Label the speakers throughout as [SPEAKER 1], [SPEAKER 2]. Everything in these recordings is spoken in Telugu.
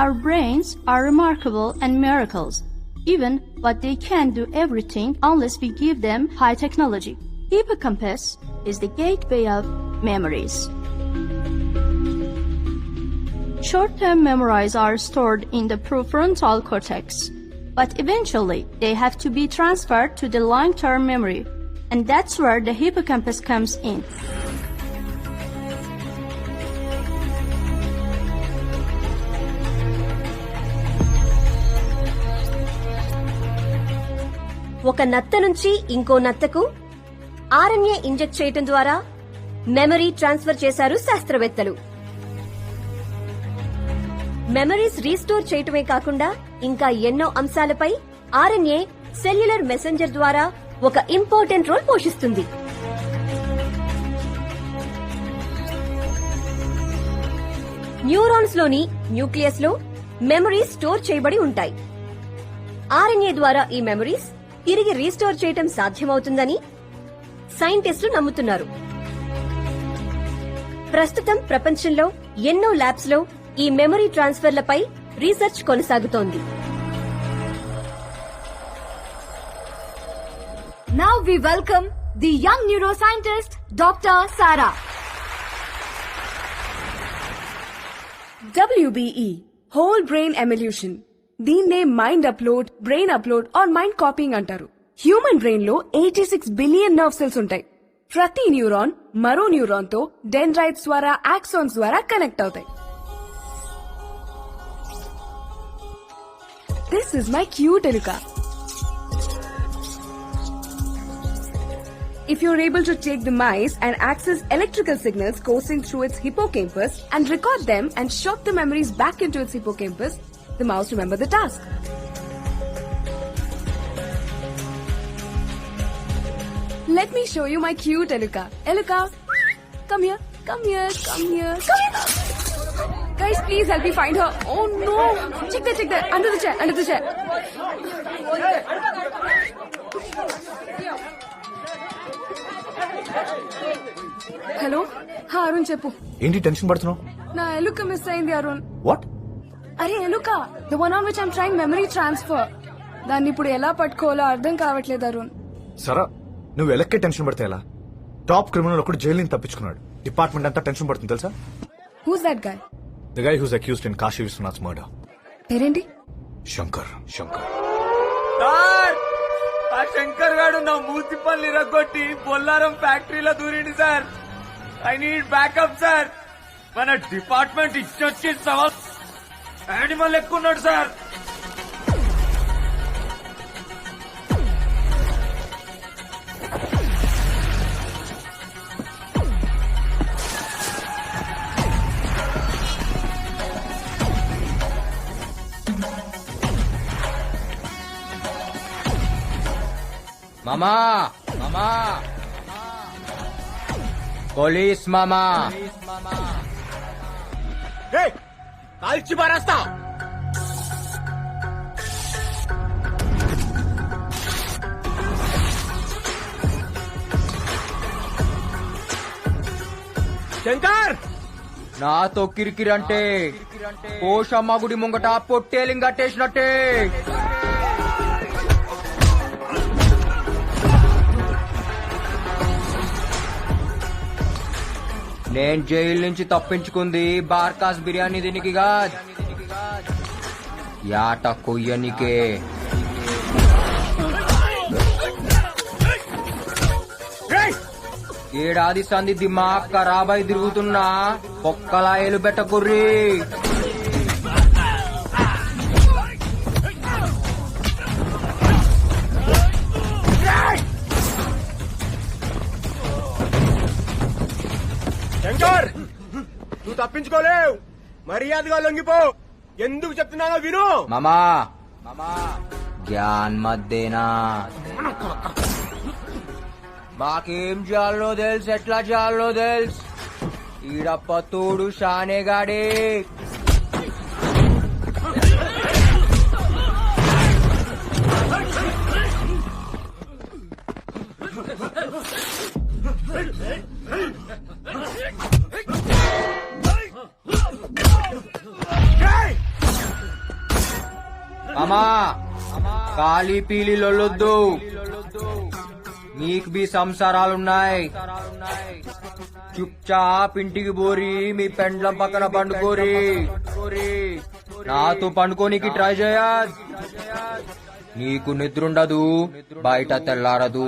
[SPEAKER 1] Our brains are remarkable and miracles, even but they can't do everything unless we give them high technology. Hippocampus is the gateway of memories. Short-term memories are stored in the prefrontal cortex, but eventually they have to be transferred to the long-term memory, and that's where the hippocampus comes in.
[SPEAKER 2] ఒక నత్త నుంచి ఇంకో నత్తకు ఆర్ఎన్ఏ ఇంజెక్ట్ చేయటం ద్వారా మెమరీ ట్రాన్స్ఫర్ చేశారు శాస్త్రవేత్తలు. మెమరీస్ రీస్టోర్ చేయటమే కాకుండా ఇంకా ఎన్నో అంశాలపై ఆర్ఎన్ఏ సెల్యులర్ మెసెంజర్ ద్వారా ఒక ఇంపార్టెంట్ రోల్ పోషిస్తుంది. న్యూరాన్స్ లోని న్యూక్లియస్ లో మెమరీస్ స్టోర్ చేయబడి ఉంటాయి. ఆర్ఎన్ఏ ద్వారా ఈ మెమరీస్ తిరిగి రీస్టోర్ చేయటం సాధ్యమవుతుందని సైంటిస్టులు నమ్ముతున్నారు. ప్రస్తుతం ప్రపంచంలో ఎన్నో ల్యాబ్స్ లో ఈ మెమరీ ట్రాన్స్ఫర్లపై రీసెర్చ్ కొనసాగుతోంది.
[SPEAKER 3] Now we welcome the young neuroscientist, Dr. Sara.
[SPEAKER 4] WBE, Whole Brain Evolution. దీన్నే mind upload, brain upload or mind copying అంటారు. హ్యూమన్ బ్రెయిన్ లో 86 బిలియన్ నర్వ్ సెల్స్ ఉంటాయి. ప్రతి న్యూరాన్ మరో న్యూరాన్ తో డెండ్రైట్స్ ద్వారా, ఆక్సాన్స్ ద్వారా కనెక్ట్ అవుతాయి. దిస్ ఇస్ మై క్యూట్ ఎలుక. If you're able to take the mice and access electrical signals coursing through its hippocampus and record them and shot the memories back into its hippocampus, the mouse remember the task. Let me show you my cute Eluka. Eluka, come here, come here, come here, come here. Guys, please help me find her. Oh no! Check that, under the chair, under the chair. Hello హా అరుణ్ చెప్పు.
[SPEAKER 5] ఏంటి టెన్షన్ పడుతున్నావు?
[SPEAKER 4] నా ఎలుక మిస్ అయింది అరుణ్.
[SPEAKER 5] వాట్?
[SPEAKER 4] అరే ఎలుక, the one on which I'm trying memory transfer. దాన్ని ఇప్పుడు ఎలా పట్టుకోవాలో అర్థం కావట్లేదు అరుణ్.
[SPEAKER 5] సరా, నువ్వు ఎలక్కే టెన్షన్ పడితే ఎలా? టాప్ క్రిమినల్ ఒకటి జైలు నుంచి తప్పించుకున్నాడు. డిపార్ట్మెంట్ అంతా టెన్షన్ పడుతుంది తెలుసా?
[SPEAKER 4] Who's that guy?
[SPEAKER 5] The guy who's accused in Kashi Vishwanath murder.
[SPEAKER 4] పేరేంటి?
[SPEAKER 5] శంకర్. శంకర్
[SPEAKER 6] ఆ శంకర్ గాడు నా మూతి పళ్ళు ఇరగొట్టి బొల్లారం ఫ్యాక్టరీలో దూరింది sir. I need backup sir. మన డిపార్ట్మెంట్ ఇచ్చొచ్చి సవాల్ యానిమల్ ఎక్కున్నాడు సార్.
[SPEAKER 7] మామా, మామా, పోలీస్ మామా,
[SPEAKER 6] కాల్చి పారేస్తా. శంకర్,
[SPEAKER 7] నాతో కిరికిరంటే పోషమ్మ గుడి ముంగట పొట్టేలింగ్ కట్టేసినట్టే. నేను జైలు నుంచి తప్పించుకుంది బార్కాస్ బిర్యానీ దీనికి కాదు, యాట కొయ్యనికే. ఏడాది సంది దిమాగ్ ఖరాబై తిరుగుతున్నా ఒక్కలాయలు పెట్టకుర్రీ.
[SPEAKER 6] శంకర్, నువ్వు తప్పించుకోలేవు. మర్యాదగా లొంగిపో. ఎందుకు చెప్తున్నానో విను.
[SPEAKER 7] మామా, మామా, జ్ఞాన్ మధ్యేనా మాకేం చేయాలో తెలుసు, ఎట్లా చేయాలో తెలుసు. ఈడప్ప తోడు షానేగాడే. అమ్మా ఖాళీ పీలి లొల్లొద్దు, మీకు బి సంసారాలున్నాయి. చుప్చాప్ ఇంటికి పోరి, మీ పెండ్లం పక్కన పండుకోరి. నాతో పండుకోనికి ట్రై చేయద్. నీకు నిద్రుండదు, బయట తెల్లారదు.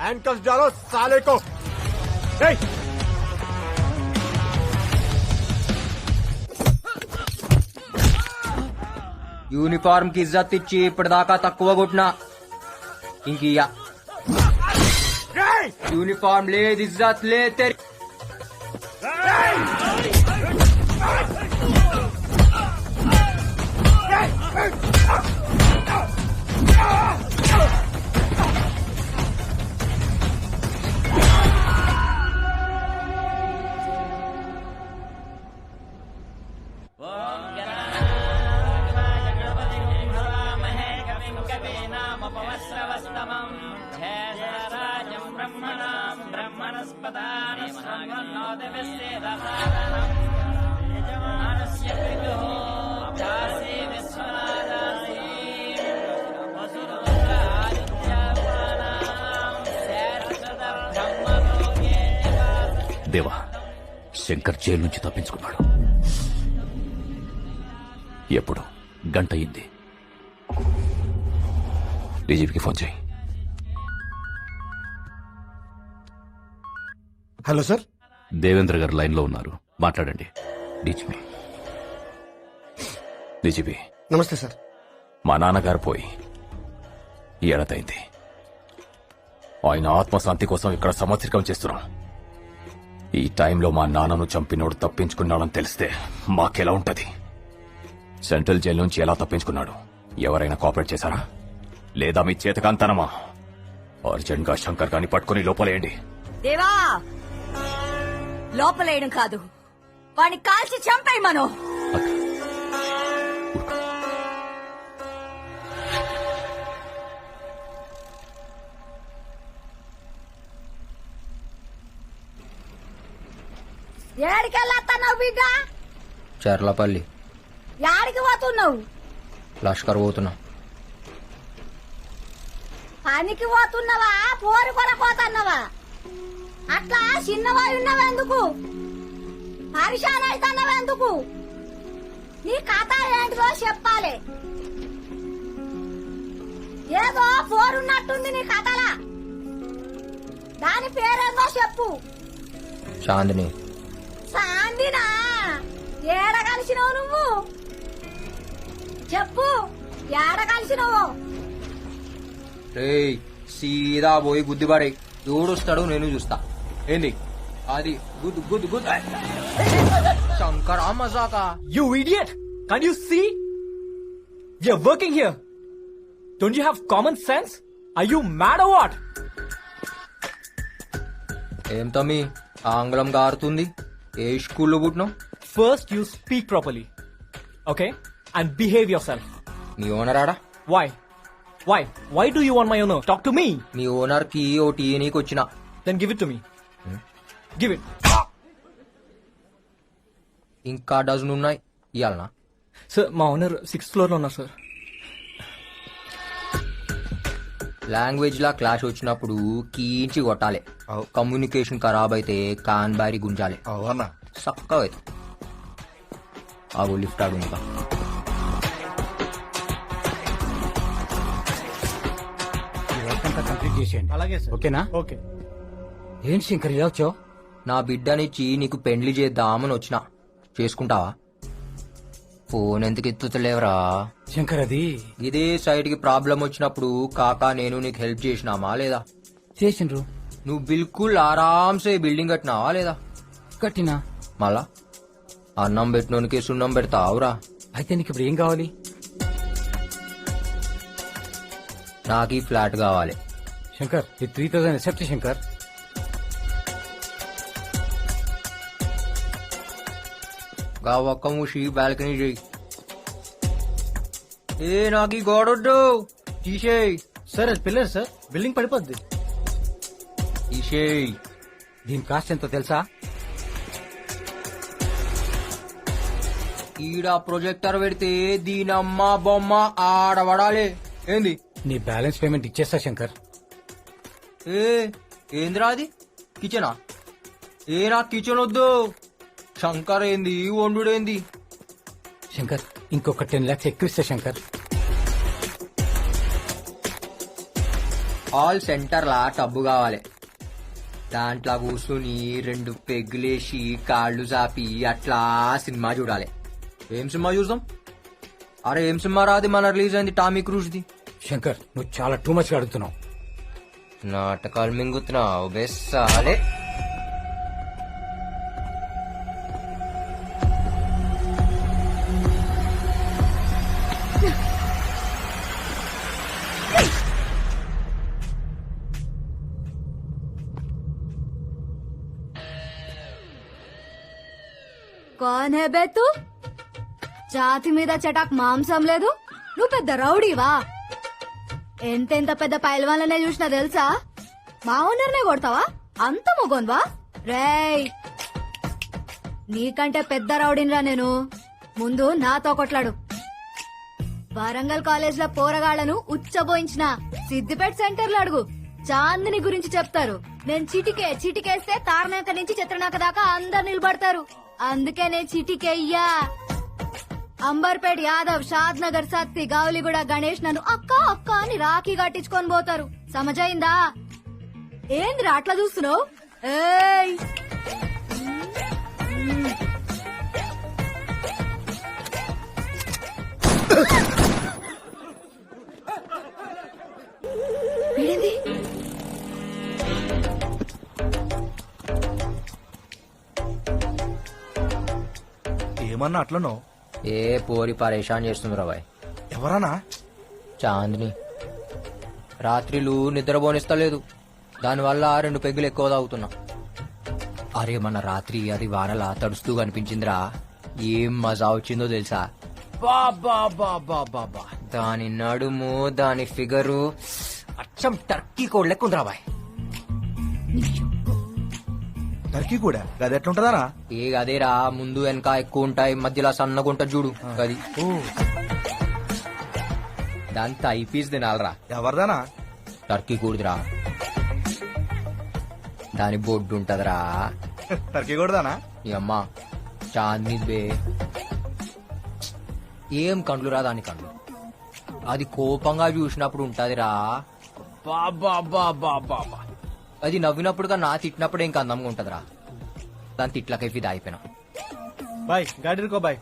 [SPEAKER 5] हैंडकफ डालो साले को. Hey!
[SPEAKER 7] యూనిఫామ్ కి ఇజ్జత్ ఇచ్చి ఇప్పటిదాకా తక్కువ కొట్టినా ఇంకియా. యూనిఫామ్ లేదు, ఇజ్జత్ లేదు. తెరి
[SPEAKER 8] దేవా, శంకర్ జైలు నుంచి తప్పించుకున్నాడు. ఎప్పుడు? గంట అయింది. డీజీపీకి ఫోన్ చేయి.
[SPEAKER 5] Hello sir.
[SPEAKER 8] దేవేంద్ర గారు లైన్ లో ఉన్నారు, మాట్లాడండి. డీజీపీ. డీజీపీ
[SPEAKER 5] నమస్తే సార్.
[SPEAKER 8] మా నాన్నగారు పోయి ఏడాదైంది. ఆయన ఆత్మశాంతి కోసం ఇక్కడ సంవత్సరికం చేస్తున్నాం. ఈ టైంలో మా నాన్నను చంపినోడు తప్పించుకున్నాడని తెలిస్తే మాకెలా ఉంటది? సెంట్రల్ జైలు నుంచి ఎలా తప్పించుకున్నాడు? ఎవరైనా కోఆపరేట్ చేశారా? లేదా మీ చేతకాంతనమా? అర్జెంట్ గా శంకర్ గాని పట్టుకుని లోపలేయండి.
[SPEAKER 3] దేవా, లోపలేయడం కాదు, వాడిని కాల్చి చంపేయి మనం. ఏడికెళ్ళొస్తున్నావు బిడ్డ?
[SPEAKER 7] చర్లపల్లి.
[SPEAKER 3] యాడికి పోతున్నావు?
[SPEAKER 7] లష్కర్ పోతున్నా.
[SPEAKER 3] పనికి పోతున్నావా, పోరు కొనపోతున్నావా? అట్లా చిన్నవాయి ఉన్నావెందుకు? పరిశాన్ అవుతున్నావెందుకు? నీ కథ ఏంటిదో చెప్పాలి. ఏదో పోరున్నట్టుంది నీ కథలా. దాని పేరేందో చెప్పు.
[SPEAKER 7] చాందిని.
[SPEAKER 3] సాందినా? ఏడ కలిసినావు నువ్వు? చెప్పు, ఏడ కలిసినావు?
[SPEAKER 7] రేయ్, సీదా పోయి గుద్దిబాడే. ఎవడొస్తాడు నేను చూస్తా. ఏంది అది? గుద్దు గుద్దు గుద్దు. శంకర్ మజాకా.
[SPEAKER 6] You idiot! Can't you see? You're working here. Don't you have common sense? Are you mad or what?
[SPEAKER 7] ఏం తమ్మి ఆంగ్లం గారుతుంది? ఏ స్కూల్లో పుట్టినావు?
[SPEAKER 6] First, you speak properly. Okay? And behave yourself.
[SPEAKER 7] Me owner ఆడా?
[SPEAKER 6] Why? Why? Why do you want my owner? Talk to me.
[SPEAKER 7] Me owner కి ఓ టీ నీకు వచ్చిన.
[SPEAKER 6] Then give it to me. Give it.
[SPEAKER 7] ఇంకా డజన్ ఉన్నాయి ఇయ్యాలనా?
[SPEAKER 6] Sir, మా ఓనర్ 6th floor లో ఉన్నారు సార్.
[SPEAKER 7] లాంగ్వేజ్ లా క్లాష్ వచ్చినప్పుడు కీంచి కొట్టాలి. కమ్యూనికేషన్ ఖరాబ్ అయితే కాన్ బారి గుంజాలి.
[SPEAKER 5] అవునా?
[SPEAKER 7] చక్కగా అయితే ఆగు, లిఫ్ట్ ఆడు. ఇంకా
[SPEAKER 9] కంప్లీట్ చేసేయండి.
[SPEAKER 6] అలాగే సార్.
[SPEAKER 9] ఓకేనా?
[SPEAKER 6] ఓకే.
[SPEAKER 9] ఏంటి శంకర్ ఇలా వచ్చావు?
[SPEAKER 7] నా బిడ్డనిచ్చి నీకు పెండ్లి చేద్దామని వచ్చిన. చేసుకుంటావా? ఫోన్ ఎందుకు ఎత్తుతలేవరా?
[SPEAKER 9] శంకర్ అది
[SPEAKER 7] ఇదే సైడ్ కి ప్రాబ్లం వచ్చినప్పుడు కాకా నేను నీకు హెల్ప్ చేసినామా లేదా?
[SPEAKER 9] చేసిండ్రు.
[SPEAKER 7] నువ్వు బిల్కుల్ ఆరాంసే బిల్డింగ్ కట్టినావా లేదా?
[SPEAKER 9] కట్టినా.
[SPEAKER 7] మళ్ళా అన్నం పెట్టినోనికి సున్నం పెడతావురా?
[SPEAKER 9] అయితే నీకు ఇప్పుడు ఏం కావాలి?
[SPEAKER 7] నాకు ఈ ఫ్లాట్ కావాలి.
[SPEAKER 9] శంకర్ ఈ 3000 ఎక్సెప్ట్ శంకర్.
[SPEAKER 7] గా ఒక్క మూసి బాల్కనీ చేయి. ఏ నాకు ఈ గోడొద్దు, తీసేయ్.
[SPEAKER 9] సార్ అది పిల్లర్ సార్, బిల్డింగ్ పడిపోద్ది.
[SPEAKER 7] తీసేయ్.
[SPEAKER 9] దీని కాస్ట్ ఎంతో తెలుసా?
[SPEAKER 7] ఈడ ప్రొజెక్టర్ పెడితే దీనమ్మ బొమ్మ ఆడబడాలి. ఏంది?
[SPEAKER 9] నీ బ్యాలెన్స్ పేమెంట్ ఇచ్చేస్తా శంకర్.
[SPEAKER 7] ఏ ఏంద్రా అది? కిచెనా? ఏ నాకు కిచెన్ వద్దు. శంకర్ ఏంది వండుడేంది?
[SPEAKER 9] శంకర్ ఇంకొక 10 lakhs ఎక్కువ ఇస్తా శంకర్.
[SPEAKER 7] హాల్ సెంటర్ లా టబ్బు కావాలి. దాంట్లో కూర్చుని 2 పెగ్గులేసి కాళ్ళు చాపి అట్లా సినిమా చూడాలి. ఏం సినిమా చూద్దాం? అరే ఏం సినిమా రాది మన రిలీజ్ అయింది టామీ క్రూజ్ ది.
[SPEAKER 9] శంకర్ నువ్వు చాలా టూ మచ్ అడుగుతున్నావు.
[SPEAKER 7] నాటకాలు మింగుతున్నావు బెస్సాలే.
[SPEAKER 3] కౌన్ హే బే తూ? జాతి మీద చటాక్ మాంసం లేదు, నువ్వు పెద్ద రౌడీవా? ఎంతెంత పెద్ద పైల్వాన్లనే చూసినా తెలుసా? మా ఓనర్నే కొడతావా? అంత మొగోన్వా? రేయ్ నీకంటే పెద్ద రౌడీనిరా నేను. ముందు నాతో కొట్లాడు. వరంగల్ కాలేజ్ లో పోరగాళ్లను ఉచ్చబోయించిన సిద్దిపేట సెంటర్ లో అడుగు, చాందిని గురించి చెప్తారు. నేను చిటికేస్తే తారనాక నుంచి చిత్రనాక దాకా అందరు నిలబడతారు. అందుకే నేను చిటికెయ్యా. అంబర్పేట్ యాదవ్, షాద్ నగర్ సత్తి, గౌలిగూడ గణేష్ నన్ను అక్క అక్క అని రాఖీ కట్టించుకొని పోతారు. సమజైందా? ఏందిరా అట్లా చూస్తున్నావు? ఏయ్ వీడేంది?
[SPEAKER 5] ఏమన్నా అట్లనో?
[SPEAKER 7] ఏ పోరి పరేషాన్ చేస్తుంది రా బాయ్.
[SPEAKER 5] ఎవరన్నా?
[SPEAKER 7] చాందిని రాత్రిలు నిద్రపోనిస్తలేదు. దానివల్ల 2 పెగ్గులు ఎక్కువ తాగుతున్నా. అరే మన రాత్రి అది వానలా తడుస్తూ కనిపించిందిరా. ఏం మజా వచ్చిందో తెలుసా? బాబా బాబా బాబా, దాని నడుము, దాని ఫిగరు అచ్చం టర్కీ కోడ్ లెక్క ఉందిరా బాయ్.
[SPEAKER 5] టర్కీ కూడా అది ఎట్లుంటదానా?
[SPEAKER 7] ఏ అదేరా, ముందు వెనక ఎక్కువ ఉంటాయి, మధ్యలో సన్నగా ఉంటుంది చూడు అది. దాని థై పీస్ తినాలరా.
[SPEAKER 5] ఎవరిదానా?
[SPEAKER 7] టర్కీ కూడదురా, దాని బొడ్డు ఉంటదిరా.
[SPEAKER 5] టర్కీ కూడదానా?
[SPEAKER 7] ఈ అమ్మ చాందిని బే, ఏం కండ్లు రా దాని కండ్లు. అది కోపంగా చూసినప్పుడు ఉంటదిరా. బాబా బాబా బాబా, అది నవ్వినప్పుడు నా తిట్టినప్పుడు ఇంకా అందంగా ఉంటదిరా. దాని తిట్లకై ఫిదా అయిపోయినా.
[SPEAKER 5] బాయ్ గాడి రుకో బాయ్.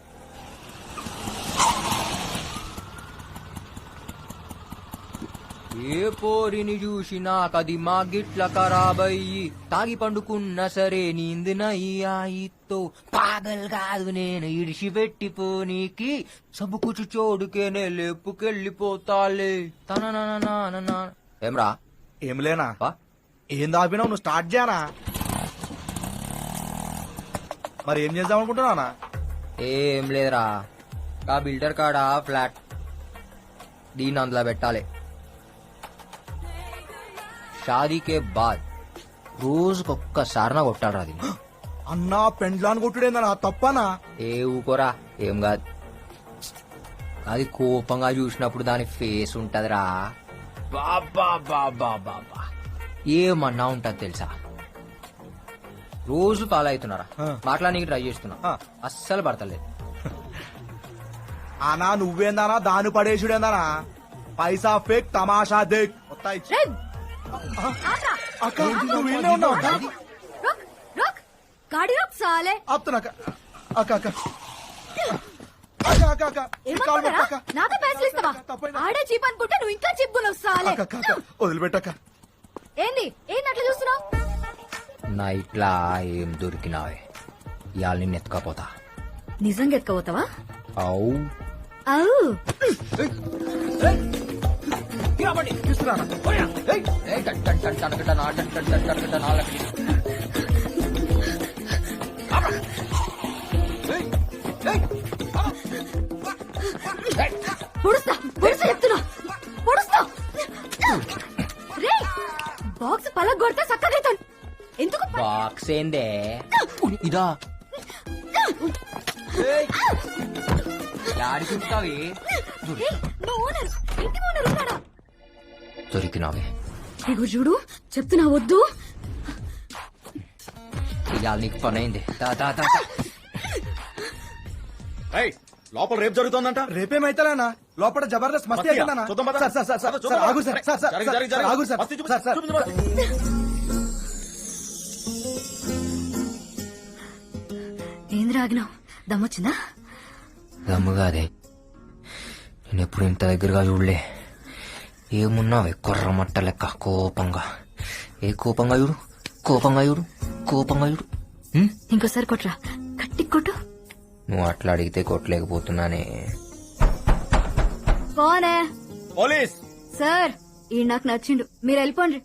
[SPEAKER 7] ఏ పోరిని చూసినా కది మా గిట్ల ఖరాబయ్యి, తాగి పండుకున్న సరే నీందినయ్యాయితో పాగల్ కాదు నేను ఇడిసి పెట్టిపోనీకి, సబ్బుకుచు చోడుకేనే లేపుకెళ్ళిపోతాలే తన. ఏమ్రా?
[SPEAKER 5] ఏం లేనా? ఏం దాపినావు? నువ్వు స్టార్ట్ చేయనా? మరి ఏం చేద్దాం అనుకుంటున్నానా?
[SPEAKER 7] ఏం లేదురా, ఆ బిల్డర్ కాడా ఫ్లాట్ దీన్ని అందులో పెట్టాలి. షాదీకే బాద్ రోజుకొక్కసారి కొట్టాడు అది.
[SPEAKER 5] అన్నా పెండ్లాన్ని కొట్టుడేందనా? తప్పనా?
[SPEAKER 7] ఏ ఊకోరా, ఏం కాదు. అది కోపంగా చూసినప్పుడు దాని ఫేస్ ఉంటదిరా. బాబా బాబా బాబా, ఏమన్నా ఉంటది తెలుసా? రోజు ఫాలో అవుతున్నారా, మాట్లాడానికి ట్రై చేస్తున్నా, అస్సలు పడతలేదు.
[SPEAKER 5] అనా నువ్వేందానా? దాని పడేసుడేందానా? పైసా ఫేక్, తమాషా దేక్. అక్క నువ్వు వీళ్ళే ఉన్నావు అక్క?
[SPEAKER 3] గాడి రోక్ సాలే.
[SPEAKER 5] ఆపుతున్నా అక్క. అక్క అక్క అక్క
[SPEAKER 3] ఏమనుకున్నారా? నాకే పైసలు ఇస్తావా? ఆడే చీప్ అనుకుంటే నువ్వు ఇంకా చీప్ గుణం సాలే.
[SPEAKER 5] వదిలిపెట్టాక
[SPEAKER 3] ఏంది ఏంది అట్లా చూస్తున్నావు?
[SPEAKER 7] నైట్లా ఏం దొరికినావే ఇవాళ నిన్ను ఎత్తుకపోతా.
[SPEAKER 3] నిజంగా ఎత్తుకోపోతావా?
[SPEAKER 7] అవు
[SPEAKER 3] అవు పొడుస్తా పొడుస్తా చెప్తున్నా పొడుస్తా. రే బాక్స్ పలగొడితే చక్కగా ఎందుకు
[SPEAKER 7] బాక్స్ ఏందే ఇదా యాడి చూస్తావి దొరికినావే.
[SPEAKER 3] ఇగో చూడు చెప్తున్నా వద్దు.
[SPEAKER 7] ఇవాళ నీకు పని అయింది.
[SPEAKER 5] లోపల రేపు జరుగుతుందంట.
[SPEAKER 6] రేపేమైతేనా లోపల జబర్దస్త్ మస్తీ అవుతుందన్నా.
[SPEAKER 3] ఏంది రాగినావు? దమ్మొచ్చిందా?
[SPEAKER 7] దమ్ముగాదే నేను ఎప్పుడు ఇంత దగ్గరగా చూడలే. ఏమున్నావే కొర్రమట్ట లెక్క కోపంగా. ఏ కోపంగా చూడు కోపంగా చూడు కోపంగా చూడు.
[SPEAKER 3] ఇంకోసారి కొట్రా కట్టి కొట్టు.
[SPEAKER 7] నువ్వు అట్లా అడిగితే కొట్టలేకపోతున్నానే.
[SPEAKER 3] కోనే
[SPEAKER 6] పోలీస్
[SPEAKER 3] సార్ ఈ నాకు నచ్చిండు మీరు వెళ్ళిపోండి.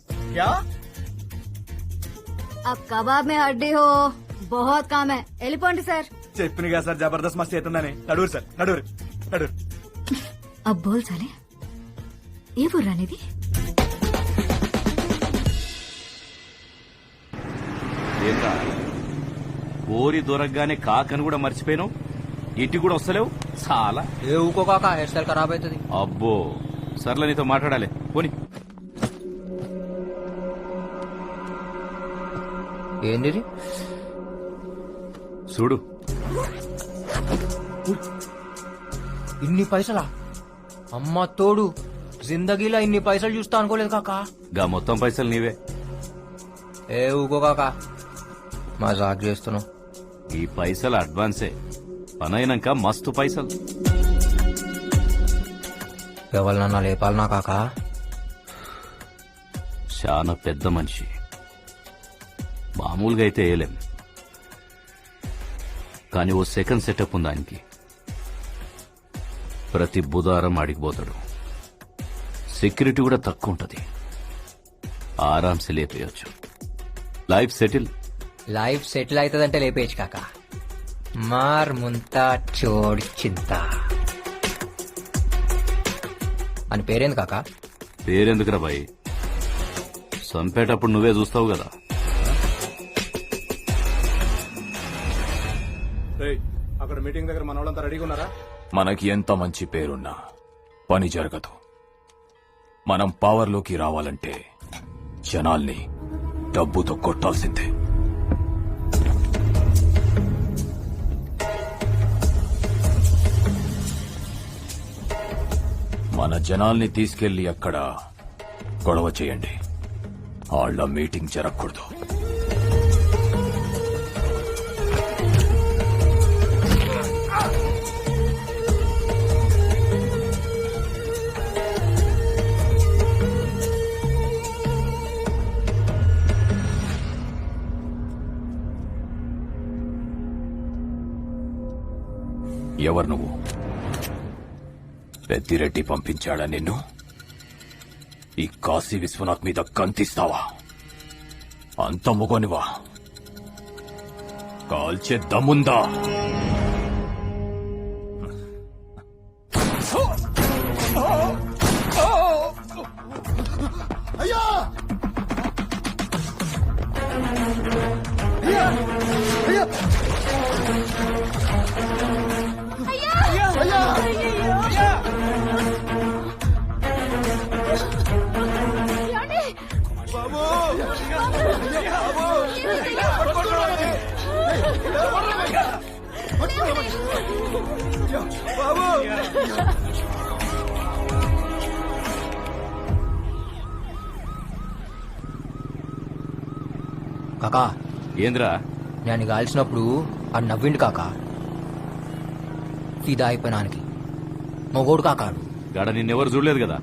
[SPEAKER 3] अब कबाब में हड्डी हो बहुत काम है వెళ్ళిపోండి సార్.
[SPEAKER 6] చెప్పినగా సార్ జబర్దస్త్ మస్తీ అవుతుందని. నడువురు సార్ నడువురు నడువురు.
[SPEAKER 3] अब बोल साले ఏ ఊర్రా నీది?
[SPEAKER 10] ఏంట్రా ఓరి దొరకగానే కాకని కూడా మర్చిపోయాను. ఇంటికి కూడా వస్తలేవు చాలా.
[SPEAKER 7] ఏ ఊకో కాక హెయిర్ స్టైల్ ఖరాబ్ అవుతుంది.
[SPEAKER 10] అబ్బో సర్లే నీతో మాట్లాడాలి పోని.
[SPEAKER 7] ఏంది
[SPEAKER 10] చూడు
[SPEAKER 7] ఇన్ని పైసలా? అమ్మ తోడు జిందగీలో ఇన్ని పైసలు చూస్తా అనుకోలేదు కాక.
[SPEAKER 10] గా మొత్తం పైసలు నీవే.
[SPEAKER 7] ఏ ఊకో కాక మజాక్ చేస్తున్నావు.
[SPEAKER 10] ఈ పైసలు అడ్వాన్సే, పనైనాక మస్తు పైసలు.
[SPEAKER 7] ఎవరినన్నా లేపాలనా కాక?
[SPEAKER 10] చాలా పెద్ద మనిషి, మామూలుగా అయితే వేయలేం. కానీ ఓ సెకండ్ సెటప్ ఉంది ఆయనకి. ప్రతి బుధవారం ఆడికిపోతాడు. సెక్యూరిటీ కూడా తక్కువ ఉంటది. ఆరాంసే లేపేయచ్చు. Life settle.
[SPEAKER 7] లైఫ్ సెటిల్ అవుతుందంటే లేపేయచ్చు కాక. మార్ ముంతా చోడ్ చింత అని పేరేంది కాక?
[SPEAKER 10] పేరెందుకురా బాయ్, చంపేటప్పుడు నువ్వే చూస్తావు కదా.
[SPEAKER 5] అక్కడ మీటింగ్ దగ్గర మన వాళ్ళంతా రెడీగా ఉన్నారా?
[SPEAKER 8] మనకి ఎంత మంచి పేరున్నా పని జరగదు. మనం పవర్లోకి రావాలంటే జనాల్ని డబ్బుతో కొట్టాల్సిందే. మన జనాల్ని తీసుకెళ్లి అక్కడ గొడవ చేయండి. వాళ్ళ మీటింగ్ జరగకూడదు. ఎవరు నువ్వు? పెద్దిరెడ్డి పంపించాడా నిన్ను? ఈ కాశీ విశ్వనాథ్ మీద కంతిస్తావా? అంత మొగనివా? కాల్చే దమ్ముందా?
[SPEAKER 7] కాకా
[SPEAKER 10] ఏంద్రా?
[SPEAKER 7] నేను కాల్చినప్పుడు ఆ నవ్విండు కాక. ఫిదా అయిపోయినానికి. మొగోడు కాకాడు
[SPEAKER 10] గాడ నిన్నెవరు చూడలేదు కదా.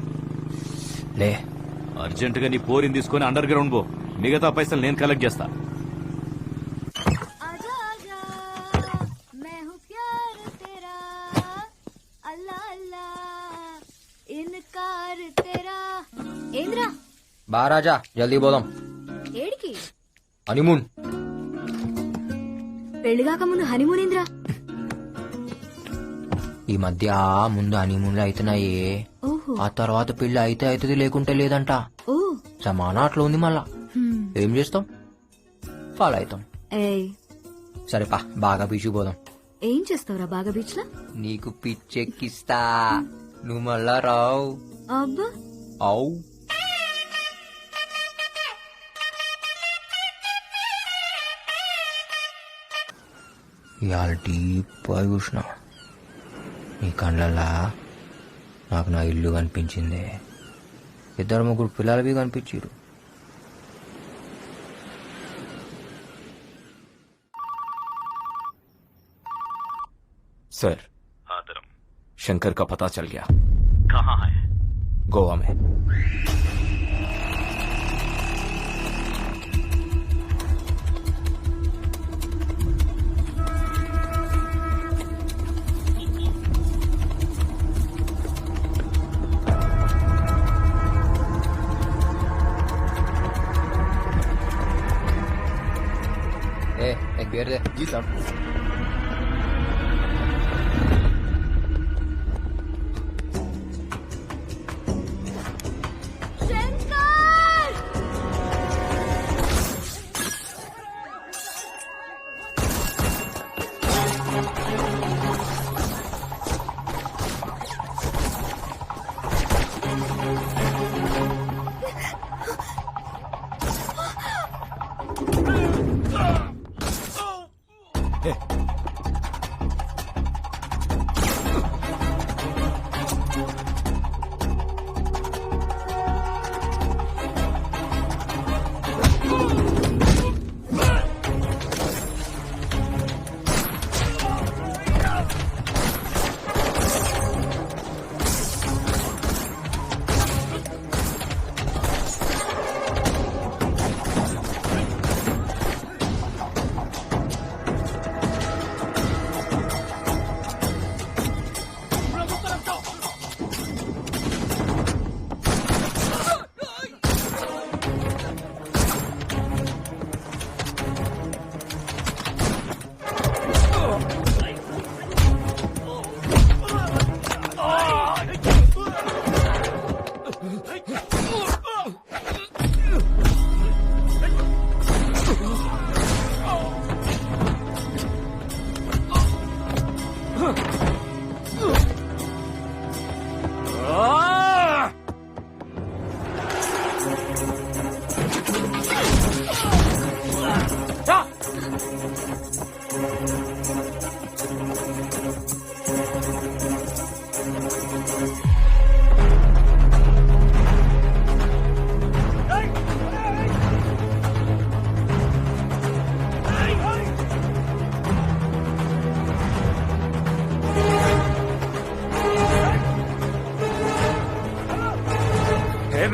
[SPEAKER 7] లే
[SPEAKER 10] అర్జెంటుగా నీ పోరిని తీసుకొని అండర్ గ్రౌండ్ పో. మిగతా పైసలు నేను కలెక్ట్ చేస్తా.
[SPEAKER 3] आजा आजा मैं हूँ प्यार तेरा अल्लाह अल्लाह इनकार तेरा ఏంద్రా
[SPEAKER 7] బా రాజా జల్దీ పోదాం.
[SPEAKER 3] ఏడికి
[SPEAKER 7] హనీమూన్.
[SPEAKER 3] పెళ్లిగాక ముందు హనీమూన్ ఏంద్రా?
[SPEAKER 7] ఈ మధ్య ముందు హనీమూన్లు అవుతున్నాయి,
[SPEAKER 3] ఓహో
[SPEAKER 7] ఆ తర్వాత పెళ్లి అయితే అవుతుంది లేకుంటే లేదంట.
[SPEAKER 3] ఓ
[SPEAKER 7] సమానా అట్లా ఉంది మళ్ళా. ఏం చేస్తాం, ఫాలో అవుతాం.
[SPEAKER 3] ఏయ్
[SPEAKER 7] సరేపా బాగా బీచ్ పోదాం.
[SPEAKER 3] ఏం చేస్తావురా బాగా బీచ్ లో?
[SPEAKER 7] నీకు పిచ్చెక్కిస్తా, నువ్వు మళ్ళా రావు.
[SPEAKER 3] అబ్బా
[SPEAKER 7] అవు ఇవాళ డీప్గా చూసిన నీ కళ్ళల్లా నాకు నా ఇల్లు కనిపించింది, ఇద్దరు ముగ్గురు పిల్లలవి కనిపించారు.
[SPEAKER 8] सर शंकर का पता चल गया. कहाँ है? गोवा में.
[SPEAKER 7] एक बियर दे. जी सर.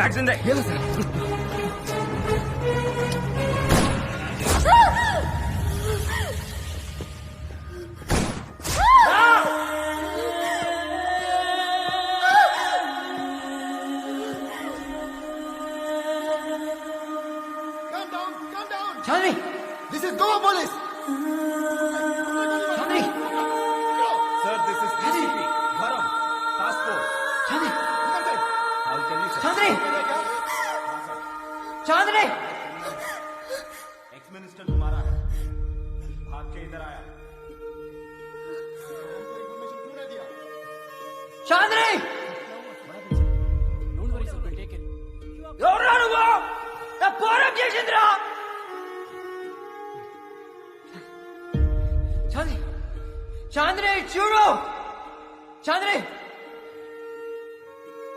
[SPEAKER 6] मैगजीन दे.
[SPEAKER 7] Chandri,
[SPEAKER 5] this is Goa police.
[SPEAKER 7] Chandri,
[SPEAKER 6] sir this is DCP Varam passport.
[SPEAKER 7] Chandri,
[SPEAKER 6] I'll tell you sir.
[SPEAKER 7] Chandri, Chandri.
[SPEAKER 6] Ex minister तुम्हारा है, भाग के इधर आया.
[SPEAKER 7] చాంద్రి, ఎవరురా నువ్వు? నా పోరం చేసిందిరా. చాంద్రి, చాంద్రి చూడు. చాంద్రి,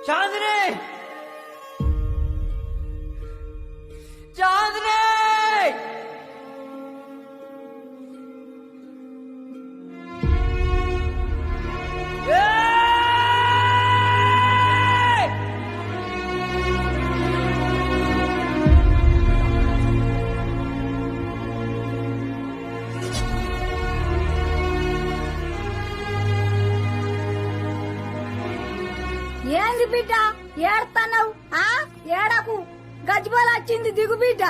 [SPEAKER 7] చాంద్రి, చాంద్రి. ఏయ్!
[SPEAKER 3] ఏంది బిడ్డ ఏడతావు ఏడకు గజ్బల్ వచ్చింది దిగు బిడ్డ.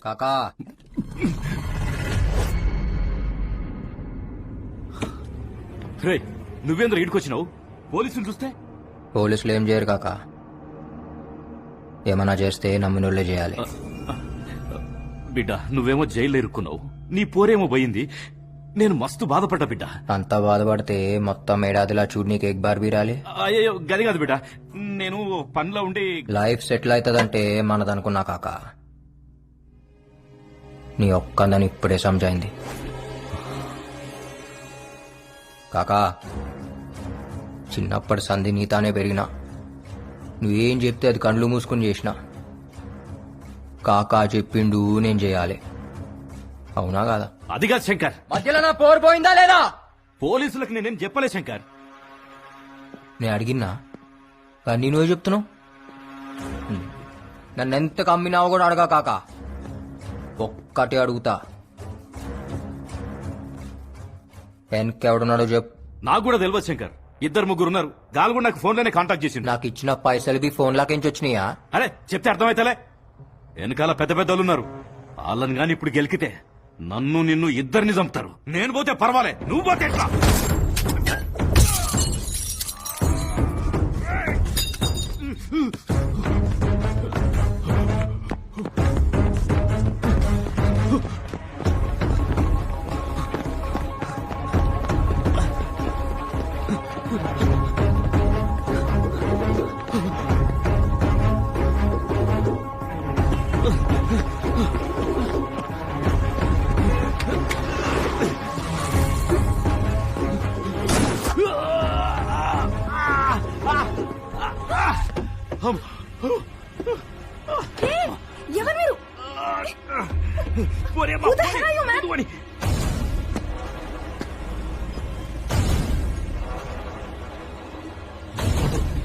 [SPEAKER 7] కాకా
[SPEAKER 10] రే నువ్వేంద్ర ఈడుకొచ్చినావు పోలీసులు చూస్తే
[SPEAKER 7] పోలీసులు ఏం చేయరు కాకా, ఏమన్నా చేస్తే నమ్మినోళ్ళే చేయాలి.
[SPEAKER 10] బిడ్డ నువ్వేమో జైల్లో ఇరుక్కున్నావు, నీ పోరేమో పోయింది. నేను మస్తు బాధపడ్డా బిడ్డ.
[SPEAKER 7] అంతా బాధపడితే మొత్తం ఏడాదిలా చూడు నీకు ఎగ్ బార్ బీరాలి.
[SPEAKER 10] అయ్యో గది కాదు బిడ్డ, నేను పనిలో ఉండి
[SPEAKER 7] లైఫ్ సెటిల్ అవుతుందంటే మనదనుకున్నా కాకా, నీ ఒక్కందని ఇప్పుడే సమజైంది. కాకా చిన్నప్పటి సంధి నీతానే పెరిగినా, నువ్వేం చెప్తే అది కండ్లు మూసుకుని చేసిన. కాకా చెప్పిండు నేను చేయాలి, అవునా కాదా?
[SPEAKER 10] అది కాదు శంకర్,
[SPEAKER 7] మధ్యలో నా పోరు పోయిందా లేదా?
[SPEAKER 10] పోలీసులకు నేనేం చెప్పలే శంకర్.
[SPEAKER 7] నేను అడిగినా కానీ నువ్వే చెప్తున్నావు. నన్ను ఎంత కమ్మినావో కూడా అడగా కాకా, ఒక్కటి అడుగుతా, వెనకెవడున్నాడో చెప్పు.
[SPEAKER 10] నాకు కూడా తెలియదు శంకర్, 2-3 ఉన్నారు. గాలు కూడా నాకు ఫోన్లోనే కాంటాక్ట్ చేసిండు.
[SPEAKER 7] నాకు ఇచ్చిన పైసలు ఫోన్ లాకెంచి వచ్చినాయా?
[SPEAKER 10] అరే చెప్తే అర్థమైతలే, వెనకాల పెద్ద పెద్దలు ఉన్నారు. వాళ్ళని గాని ఇప్పుడు గెలికితే నన్ను నిన్ను ఇద్దరిని చంపుతారు. నేను పోతే పర్వాలే, నువ్వు పోతే ఎట్లా?
[SPEAKER 4] ఎవరు మీరు?
[SPEAKER 10] పోరేమ్మా,
[SPEAKER 4] Who the hell are you, man?
[SPEAKER 10] పోని.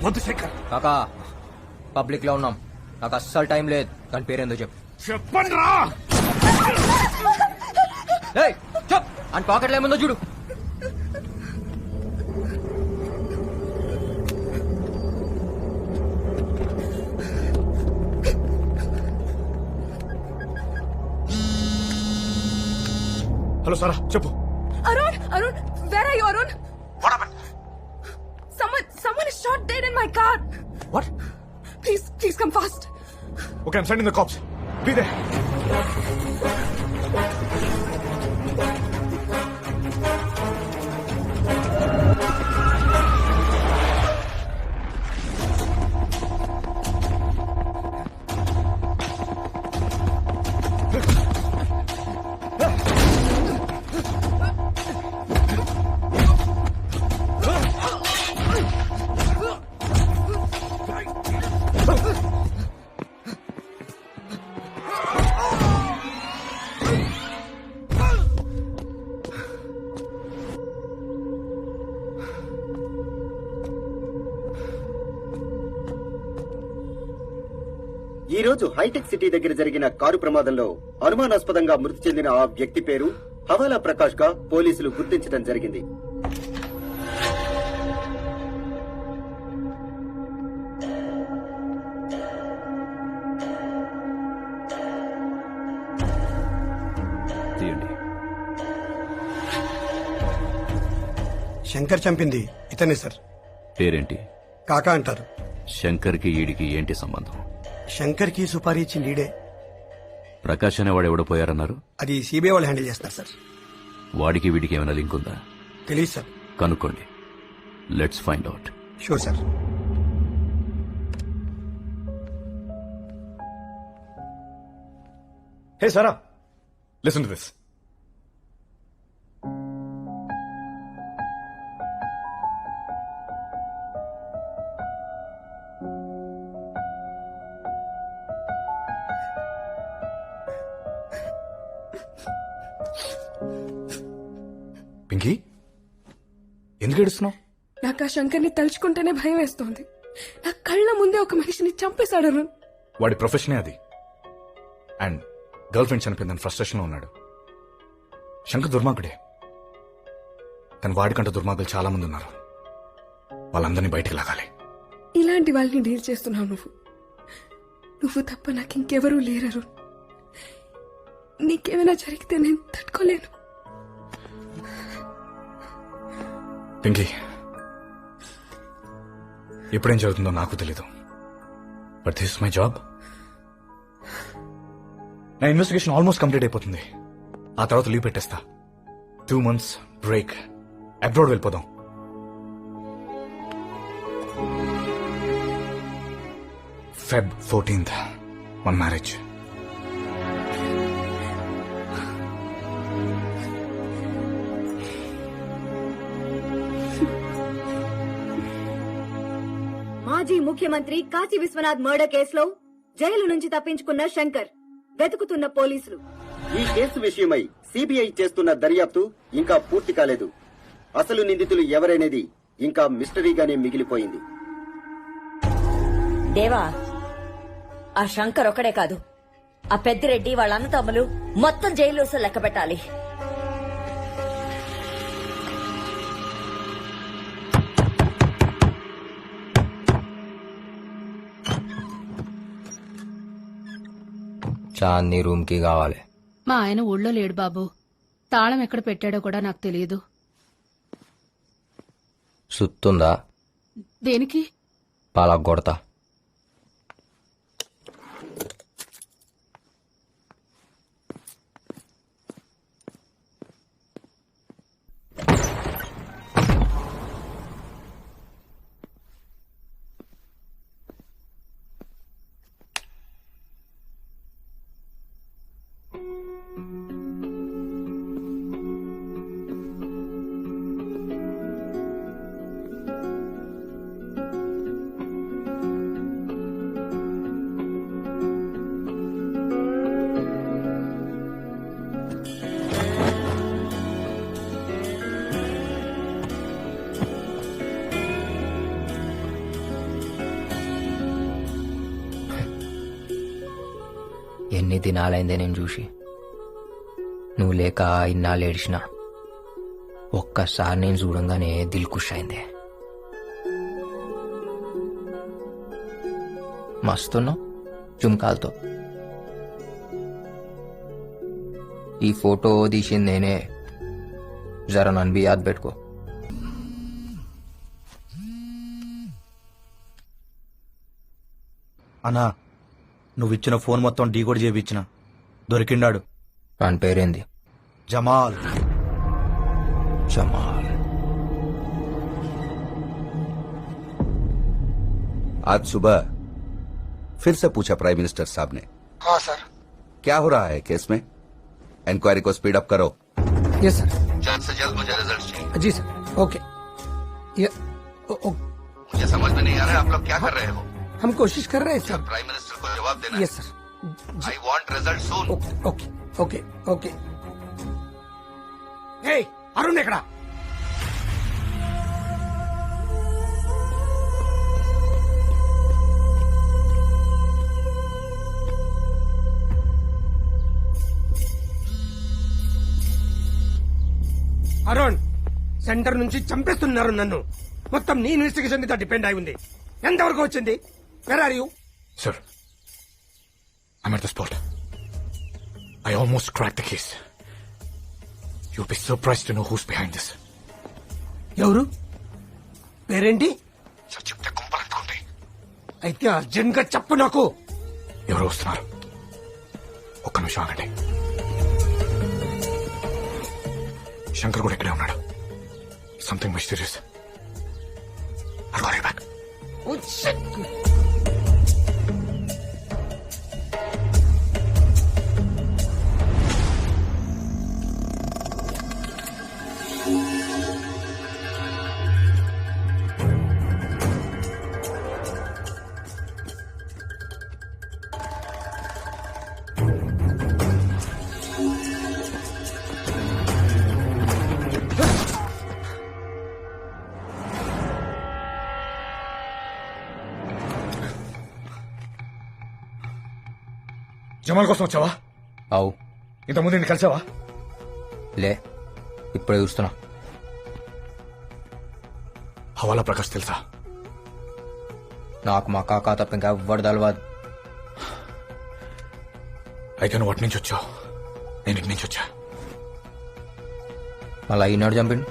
[SPEAKER 10] వద్దు శంకర్,
[SPEAKER 7] కాకా పబ్లిక్ లో ఉన్నాం, నాకు అస్సలు టైం లేదు. దాని పేరేందో చెప్పు.
[SPEAKER 10] చెప్పండి రా.
[SPEAKER 7] ఏయ్, చెప్ అని పాకెట్లో ఏముందో చూడు.
[SPEAKER 5] హలో సారా చెప్పు.
[SPEAKER 4] Arun, Arun, where are you, Arun?
[SPEAKER 5] What happened?
[SPEAKER 4] Someone is shot dead in my car.
[SPEAKER 5] What?
[SPEAKER 4] Please come fast.
[SPEAKER 5] Okay, I'm sending the cops. Be there.
[SPEAKER 11] ఈ రోజు హైటెక్ సిటీ దగ్గర జరిగిన కారు ప్రమాదంలో అనుమానాస్పదంగా మృతి చెందిన ఆ వ్యక్తి పేరు హవాలా ప్రకాష్ గా పోలీసులు గుర్తించడం జరిగింది.
[SPEAKER 10] తీయండి.
[SPEAKER 12] శంకర్ చంపింది ఇతనే సార్.
[SPEAKER 10] పేరేంటి?
[SPEAKER 12] కాకా అంటారు.
[SPEAKER 10] శంకర్కి ఈడికి ఏంటి సంబంధం?
[SPEAKER 12] శంకర్ కి సుపారీ ఇచ్చి లీడే.
[SPEAKER 10] ప్రకాష్ అనేవాడు ఎవడపోయారన్నారు?
[SPEAKER 12] అది సిబిఐ వాళ్ళు హ్యాండిల్ చేస్తారు సార్.
[SPEAKER 10] వాడికి వీడికి ఏమైనా లింక్ ఉందా?
[SPEAKER 12] తెలియదు సార్.
[SPEAKER 10] కనుక్కోండి. Let's find out.
[SPEAKER 12] Sure sir.
[SPEAKER 5] Hey Sarah, listen to this. Pinky, ఎందుకు ఏడుస్తున్నావు?
[SPEAKER 4] నాకు ఆ శంకర్ని తలుచుకుంటేనే భయం వేస్తోంది. నా కళ్ళ ముందే ఒక మనిషిని చంపేశాడు అరుణ్.
[SPEAKER 5] వాడి ప్రొఫెషనే అది. అండ్ గర్ల్ ఫ్రెండ్ చనిపోయిందని ఫ్రస్ట్రేషన్ లో ఉన్నాడు. శంకర్ దుర్మార్గుడే, కానీ వాడికంటే దుర్మార్గులు చాలా మంది ఉన్నారు. వాళ్ళందరినీ బయటికి లాగాలి.
[SPEAKER 4] ఇలాంటి వాళ్ళని డీల్ చేస్తున్నావు నువ్వు. నువ్వు తప్ప నాకు ఇంకెవరూ లేరు అరుణ్. నీకేమైనా జరిగితే నేను తట్టుకోలేను.
[SPEAKER 5] పింకీ, ఎప్పుడేం జరుగుతుందో నాకు తెలీదు, but this is my job. నా ఇన్వెస్టిగేషన్ ఆల్మోస్ట్ కంప్లీట్ అయిపోతుంది. ఆ తర్వాత లీవ్ పెట్టేస్తా. 2 months బ్రేక్, అబ్రాడ్ వెళ్ళిపోదాం. Feb 14th మన మ్యారేజ్.
[SPEAKER 3] మాజీ ముఖ్యమంత్రి కాశీ విశ్వనాథ్ మర్డర్ కేసులో జైలు నుంచి తప్పించుకున్న శంకర్ వెతుకుతున్న పోలీసులు.
[SPEAKER 11] ఈ కేసు విషయమై సిబిఐ చేస్తున్న దర్యాప్తు ఇంకా పూర్తి కాలేదు. అసలు నిందితులు ఎవరనేది ఇంకా మిస్టరీగానే మిగిలిపోయింది.
[SPEAKER 2] దేవా, ఆ శంకర్ ఒక్కడే కాదు, ఆ పెద్దిరెడ్డి వాళ్ళ అన్నతమ్ములు మొత్తం జైలు లెక్క పెట్టాలి.
[SPEAKER 7] చాందీ రూమ్ కి కావాలి.
[SPEAKER 13] మా ఆయన ఊళ్ళో లేడు బాబు. తాళం ఎక్కడ పెట్టాడో కూడా నాకు తెలియదు.
[SPEAKER 7] సుత్తుందా?
[SPEAKER 13] దేనికి?
[SPEAKER 7] పాలగొడతా. ఎన్ని దినాలైందే నేను చూసి. నువ్వు లేక ఇన్నాళ్ళు ఏడిచిన. ఒక్కసారి నేను చూడంగానే దిల్ ఖుష్ అయిందే. మస్తున్నావు జుమ్కాలతో. ఈ ఫోటో తీసింది నేనే. జర నన్ను బి యాద్ పెట్టుకో.
[SPEAKER 6] అన్నా, నువ్విచ్చిన ఫోన్ మొత్తం డీకోడ్ చేయించిన. దొరికిండాడు.
[SPEAKER 7] వాని పేరేంది?
[SPEAKER 6] జమాల్.
[SPEAKER 7] జమాల్.
[SPEAKER 14] आज सुबह फिर से पूछा प्राइम मिनिस्टर साहब ने।
[SPEAKER 12] हाँ सर।
[SPEAKER 14] क्या हो रहा है केस में? इंक्वायरी को स्पीड अप करो।
[SPEAKER 12] Yes sir.
[SPEAKER 14] जल्द से जल्द मुझे रिजल्ट चाहिए।
[SPEAKER 12] जी सर। ओके।
[SPEAKER 14] मुझे समझ में नहीं आ रहा है आप लोग क्या कर रहे हो?
[SPEAKER 12] हम कोशिश कर रहे हैं सर।
[SPEAKER 14] प्राइम मिनिस्टर को जवाब देना।
[SPEAKER 12] Yes sir.
[SPEAKER 14] I want result soon.
[SPEAKER 12] Okay okay okay. Hey Arun ఎక్కడ? అరుణ్, సెంటర్ నుంచి చంపేస్తున్నారు నన్ను. మొత్తం నీ ఇన్వెస్టిగేషన్ మీద డిపెండ్ అయి ఉంది. ఎంతవరకు వచ్చింది? Where are you?
[SPEAKER 5] Sir, I'm at the spot. I almost cracked the case. You'll be surprised to know who's behind this.
[SPEAKER 12] ఎవరు? పేరేంటి?
[SPEAKER 5] సార్ చెప్తే కుంపలంటుకుంటాయి.
[SPEAKER 12] అయితే అర్జెంట్ గా చెప్పు నాకు.
[SPEAKER 5] ఎవరు వస్తున్నారు? ఒక్క నిమిషం ఆగండి. శంకర్ కూడా ఇక్కడే ఉన్నాడు. Something mysterious. I'll call you back.
[SPEAKER 12] Oh, shit.
[SPEAKER 5] Jamal కోసం వచ్చావా?
[SPEAKER 7] అవు
[SPEAKER 5] ఇంతకుముందు నేను కలిసావా?
[SPEAKER 7] లే, ఇప్పుడే చూస్తున్నా.
[SPEAKER 5] హవాలా ప్రకాష్ తెలుసా?
[SPEAKER 7] నాకు మా కాకా తప్ప ఇంకా ఎవ్వడు తెలవదు.
[SPEAKER 5] అయితే నువ్వు అటు నుంచి వచ్చావు, నేను ఇటు నుంచి వచ్చా.
[SPEAKER 7] మళ్ళీ ఈనాడు చంపిండు.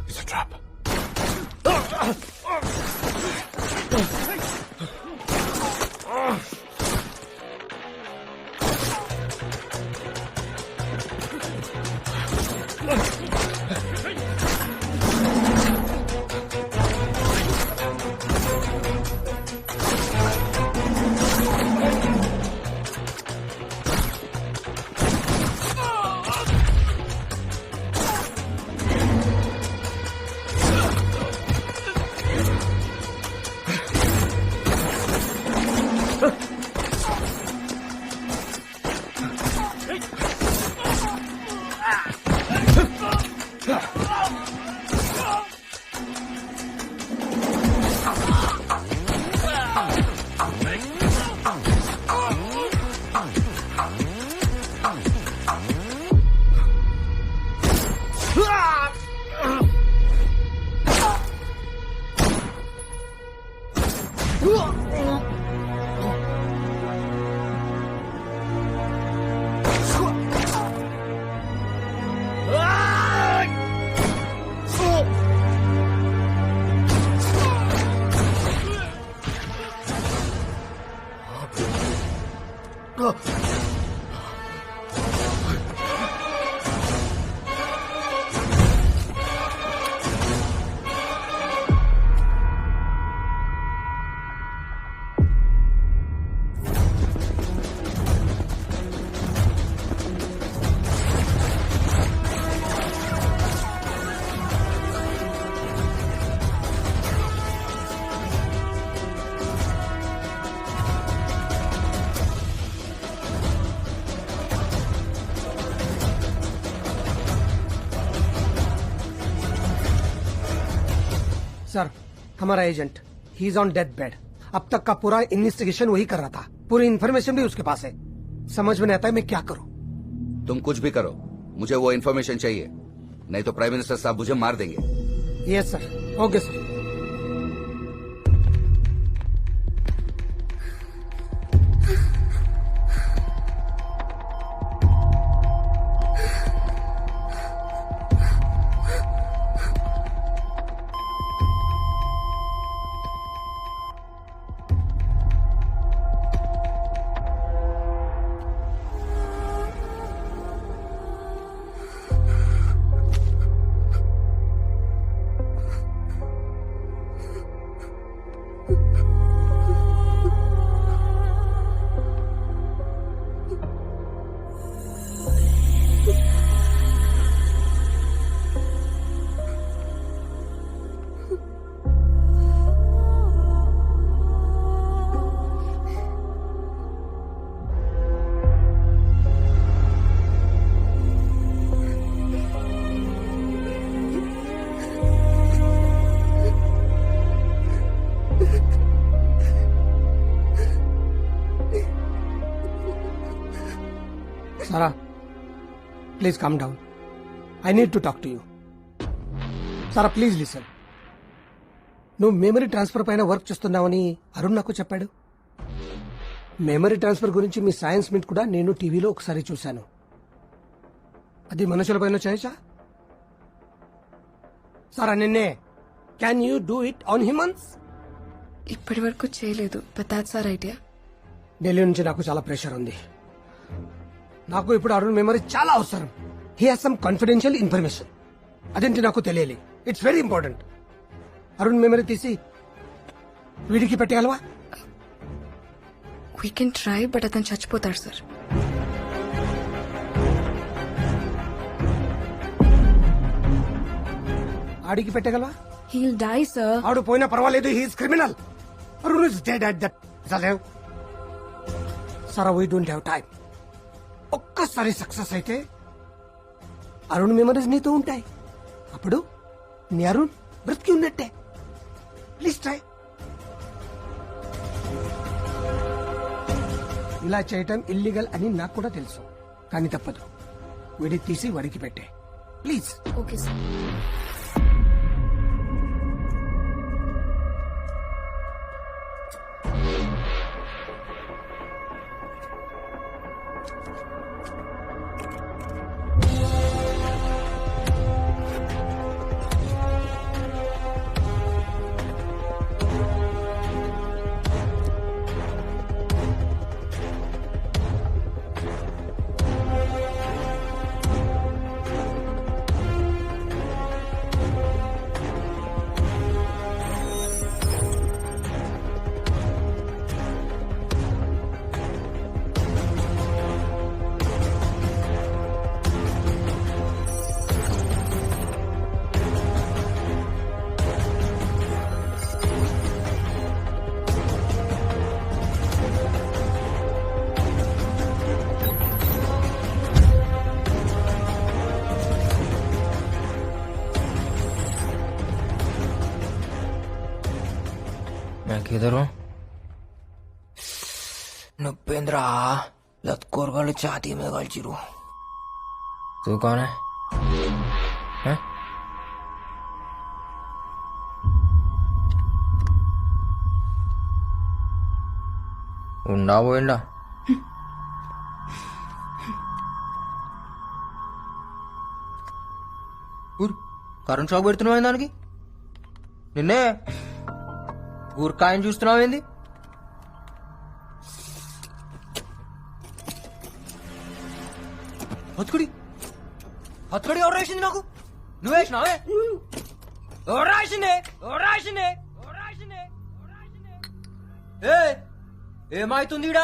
[SPEAKER 5] It's a trap.
[SPEAKER 12] सर, हमारा agent he is on death bed. अब तक का पूरा इन्वेस्टिगेशन वही कर रहा था. पूरी इन्फॉर्मेशन भी उसके पास है. समझ में नहीं आता है मैं क्या करूं.
[SPEAKER 14] तुम कुछ भी करो, मुझे वो इन्फॉर्मेशन चाहिए, नहीं तो प्राइम मिनिस्टर साहब मुझे मार देंगे.
[SPEAKER 12] Yes sir. Okay sir. Sarah, please calm down. I need to talk to you. Sarah, please listen. నువ్వు మెమరీ ట్రాన్స్ఫర్ పైన వర్క్ చేస్తున్నావని అరుణ్ నాకు చెప్పాడు. మెమరీ ట్రాన్స్ఫర్ గురించి మీ సైన్స్ మీట్ కూడా నేను టీవీలో ఒకసారి చూశాను. అది మనుషుల పైన చేయొచ్చా? సారా నిన్నే can you do it on humans?
[SPEAKER 4] ఇప్పటి వరకు చేయలేదు, but that's our idea.
[SPEAKER 12] Delhi నుంచి నాకు చాలా ప్రెషర్ ఉంది. నాకు ఇప్పుడు అరుణ్ మెమరీ చాలా అవసరం. He has some confidential information. అదేంటి నాకు తెలియాలి. It's very important. Arun memory తీసి వీడికి పెట్టగలవా?
[SPEAKER 4] వీ కెన్ ట్రై, బట్ అతను చచ్చిపోతాడు సార్.
[SPEAKER 12] ఆడికి పెట్టగలవా?
[SPEAKER 4] Heal die sir.
[SPEAKER 12] ఆడు పోయినా పర్వాలేదు, he's criminal. Arun is dead at that. Sara, we don't have time. ఒక్కసారి సక్సెస్ అయితే అరుణ్ మెమరీస్ నీతో ఉంటాయి. అప్పుడు నీ అరుణ్ బ్రతికి ఉన్నట్టే. Please try. ఇలా చేయటం ఇల్లీగల్ అని నాకు కూడా తెలుసు, కానీ తప్పదు. వీడి తీసి వాడికి పెట్టే ప్లీజ్.
[SPEAKER 3] Okay sir.
[SPEAKER 7] किधर हूँ? नुपेंद्रा लतकोर वाले छाती में गल चिरू. तू कौन है? हैं? उन्ना वो इंडा కరెంట్ షాక్ పెడుతున్నావు దానికి. నిన్నే ఊరికాయని చూస్తున్నావు ఏంది? హత్తుకుడి హత్తుకుడి ఎవరు రాసింది నాకు? నువ్వు వేసినావే? ఎవరు రాసిందే? ఎవరు రాసిందే? ఎవరు రాసిందే? ఏమైతుంది ఈడ?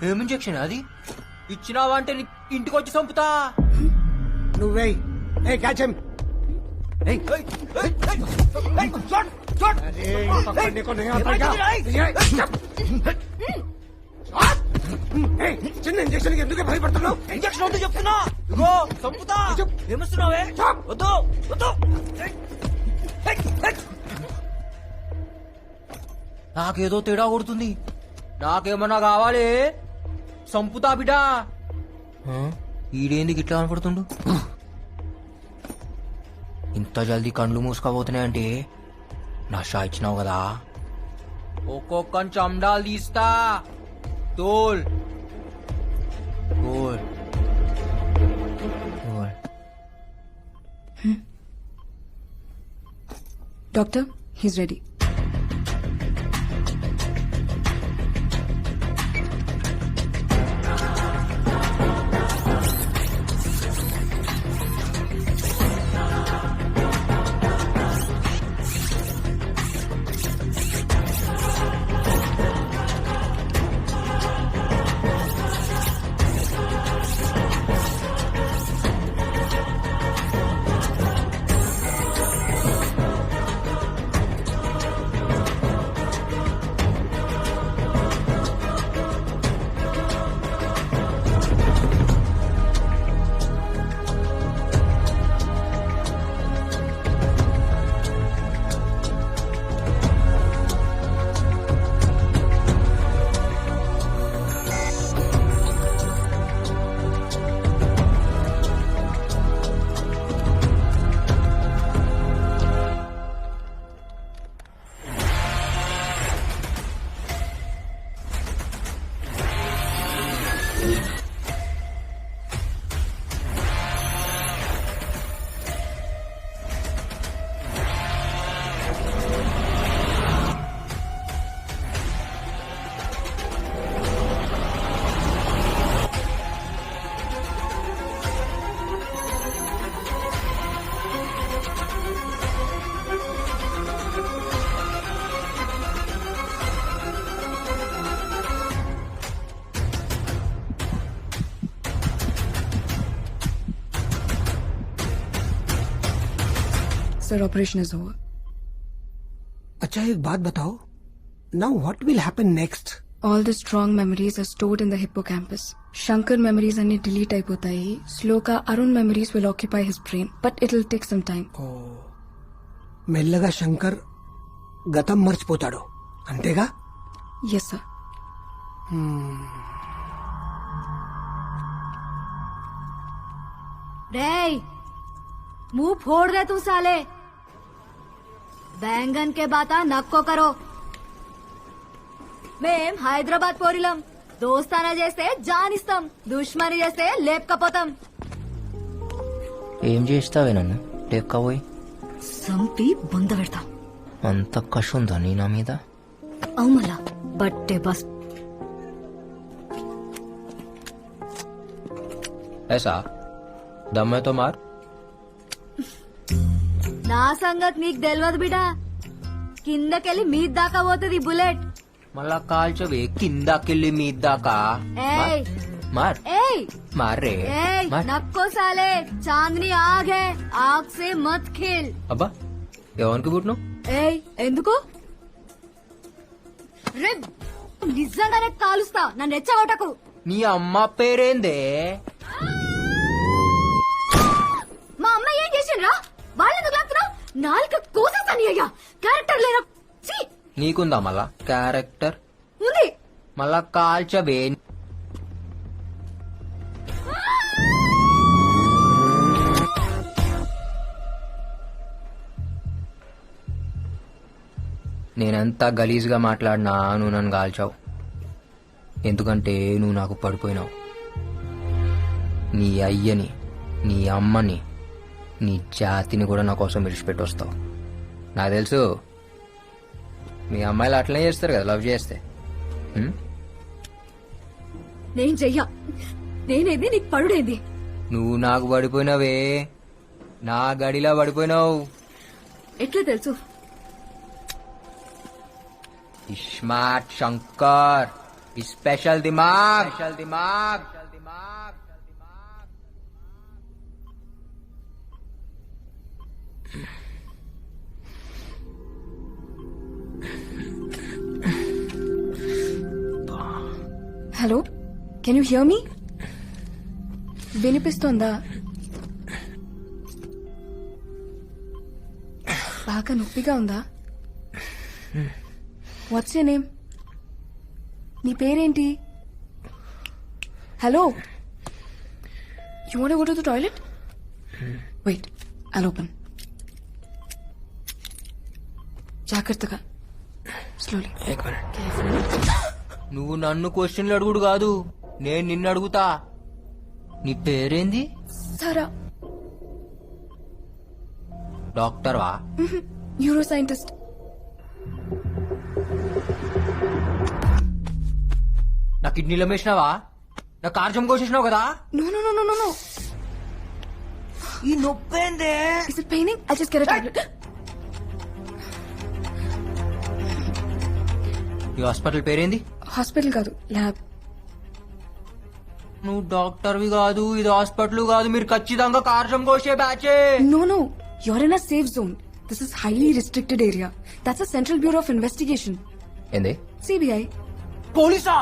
[SPEAKER 7] ఏం ఇంజెక్షన్ అది? ఇచ్చినావా అంటే ఇంటికి వచ్చి చంపుతా.
[SPEAKER 12] నువ్వే క్యాచ్ హిమ్. చిన్న ఇంజక్షన్ ఎందుకు భయపడుతున్నావు?
[SPEAKER 7] ఇంజక్షన్ వద్దు చెప్తున్నా. ఇగో చంపుతా. ఏమిస్తున్నావే? వద్దు వద్దు. నాకేదో తేడా కొడుతుంది. నాకేమన్నా కావాలి? చంపుతా బిడ్డా. ఈడేంది గిట్లా కనపడుతుండు? ఇంత జల్దీ కండ్లు మూసుకోబోతున్నాయంటే నా షా ఇచ్చినావు కదా. ఒక్కొక్క చండాలు తీస్తా. తోల్ తోల్ తోల్.
[SPEAKER 4] Doctor, he's ready. Sir, operation is over.
[SPEAKER 12] अच्छा एक बात बताओ, now what will happen next?
[SPEAKER 4] All the strong memories are stored in the hippocampus. Shankar memories అన్ని డిలీట్ అయిపోతాయి. స్లోగా Arun memories will occupy his brain, but it will take some time.
[SPEAKER 12] మెల్లగా శంకర్ గతం మర్చిపోతాడు అంతేగా?
[SPEAKER 4] Yes sir.
[SPEAKER 3] రేయ్ मुंह फोड़ दे तू साले. बैंगन के बाता नक्को करो. మేం హైదరాబాద్ పోరిలం. దోస్తానా చేస్తే జానిస్తాం, దుష్మని చేస్తే లేపకపోతాం.
[SPEAKER 7] ఏం చేస్తావే నన్ను లేపకపోయి?
[SPEAKER 3] సంపి బొంద పెడతాం.
[SPEAKER 7] అంత కషుందా నీ నా మీద?
[SPEAKER 3] అవుమలా బట్టే బస్.
[SPEAKER 7] ऐसा दम है तो मार.
[SPEAKER 3] నా సంగతి నీకు తెలియదు బిడా. కిందకెళ్ళి మీద దాకా పోతుంది బుల్లెట్.
[SPEAKER 7] మళ్ళా కాల్చవే కిందకెళ్ళి మీద దాకా.
[SPEAKER 3] ఏయ్
[SPEAKER 7] मार
[SPEAKER 3] ఏయ్
[SPEAKER 7] मार रे
[SPEAKER 3] ఏయ్
[SPEAKER 7] मार.
[SPEAKER 3] నక్కో సాలే. చాందనీ ఆగ్ హై, ఆగ్ సే మత్ ఖేల్.
[SPEAKER 7] అబ్బా ఎవరికి పుట్టినావు?
[SPEAKER 3] ఏయ్ ఎందుకు రే? నిజంగానే కాలుస్తా, నన్ను రెచ్చగొట్టకు.
[SPEAKER 7] నీ అమ్మ పేరేందే?
[SPEAKER 3] మా అమ్మ ఏం చేసిండ్రా? వాళ్ళెందుకు లాగుతున్నావు? నాలుక కోసేస్తాను అయ్యా. క్యారెక్టర్ లేరా? ఛీ!
[SPEAKER 7] నీకుందా మళ్ళా క్యారెక్టర్?
[SPEAKER 3] ఉంది.
[SPEAKER 7] మళ్ళా కాల్చవే. నేనెంత గలీజ్గా మాట్లాడినా నువ్వు నన్ను కాల్చావు. ఎందుకంటే నువ్వు నాకు పడిపోయినావు. నీ అయ్యని, నీ అమ్మని, నీ జాతిని కూడా నా కోసం విడిచిపెట్టి వస్తావు. నాకు తెలుసు మీ అమ్మాయిలు అట్లనే చేస్తారు కదా లవ్ చేస్తే.
[SPEAKER 3] నేను చెయ్యా. నేనేది నీకు పడుడేంది?
[SPEAKER 7] నువ్వు నాకు పడిపోయినావే, నా గడిలా పడిపోయినావు.
[SPEAKER 3] ఎట్లా తెలుసు?
[SPEAKER 7] स्मार्ट शंकर, स्पेशल दिमाग.
[SPEAKER 4] Hello, can you hear me? వినిపిస్తోందా? బాగా నొప్పిగా ఉందా? What's your name? నీ పేరేంటి? Hello, you want to go to the toilet? Wait, I'll open. జాగ్రత్తగా, స్లోలీ.
[SPEAKER 7] నువ్వు నన్ను క్వశ్చన్లు అడుగుడు కాదు, నేను నిన్ను అడుగుతా. నీ పేరేంది?
[SPEAKER 4] సారా.
[SPEAKER 7] డాక్టర్ వా?
[SPEAKER 4] Neuroscientist.
[SPEAKER 7] నా కిడ్నీలో వేసినావా? నా కార్జం కోసేసినావు కదా?
[SPEAKER 4] No no no no no no.
[SPEAKER 7] ఈ నొప్పేందే?
[SPEAKER 4] Is it paining? I'll just get a tablet.
[SPEAKER 7] ఈ హాస్పిటల్ పేరేంది?
[SPEAKER 4] హాస్పిటల్ కాదు, ల్యాబ్.
[SPEAKER 7] నువ్వు డాక్టర్వి కాదు, ఇది హాస్పిటల్ కాదు, మీరు ఖచ్చితంగా కార్జం కోసే బ్యాచే.
[SPEAKER 4] No no, you're in a safe zone. This is highly restricted area. That's a Central Bureau of Investigation.
[SPEAKER 7] ఏంది?
[SPEAKER 4] CBI.
[SPEAKER 7] పోలీసా?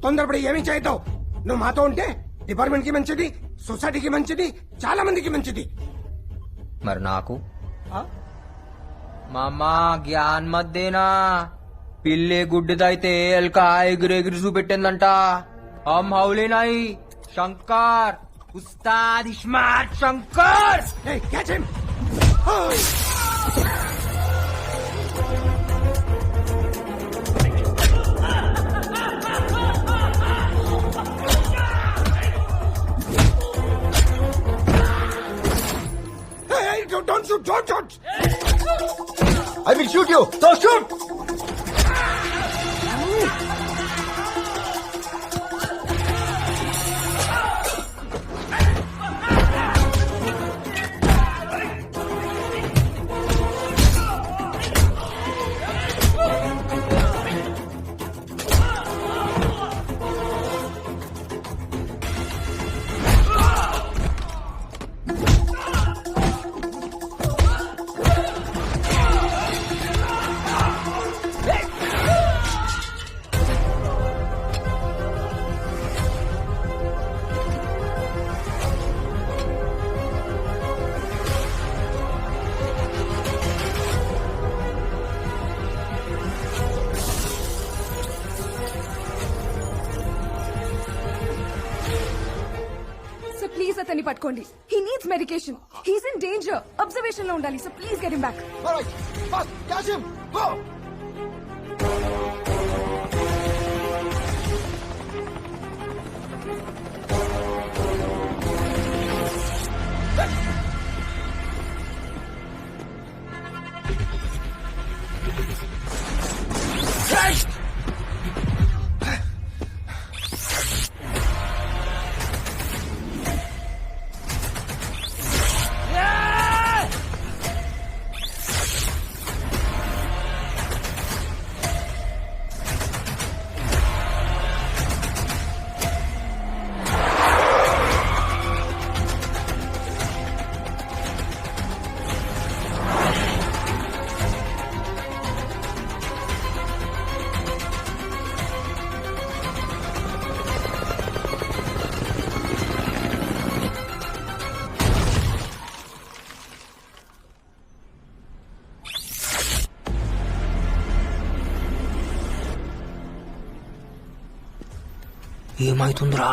[SPEAKER 12] తొందరపడి ఏమీ చేయొద్దు. నువ్వు మాతో ఉంటే డిపార్ట్మెంట్ కి మంచిది, సొసైటీకి మంచిది, చాలా మందికి మంచిది.
[SPEAKER 7] మరి నాకు? మామా జ్ఞాన్ మధ్యేనా పిల్లే గుడ్డిదైతే ఎల్కా ఎగిరెగిరి చూపెట్టిందంట. హమ్ హౌలే నాయి Shankar, Ustad smart Shankar.
[SPEAKER 12] Catch him. Don't shoot! Don't shoot!
[SPEAKER 11] I will shoot you! So shoot!
[SPEAKER 4] అతన్ని పట్టుకోండి. He needs medication. He's in danger. Observation లో ఉండాలి. So please get him back.
[SPEAKER 7] ఏమైతుందిరా?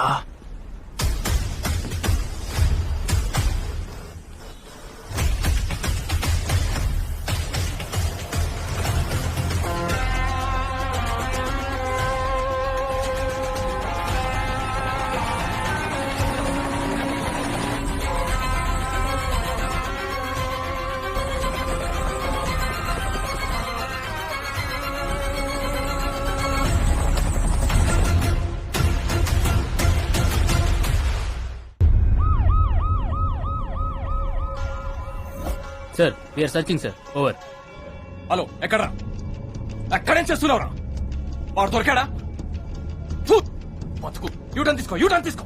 [SPEAKER 9] Sir we are searching sir. Over.
[SPEAKER 10] Hello, ఎక్కడ్రా? ఎక్కడేం చేస్తున్నావురా? వాడు దొరికాడా? బతుకు. యూటర్న్ తీసుకో, యూటర్న్ తీసుకో.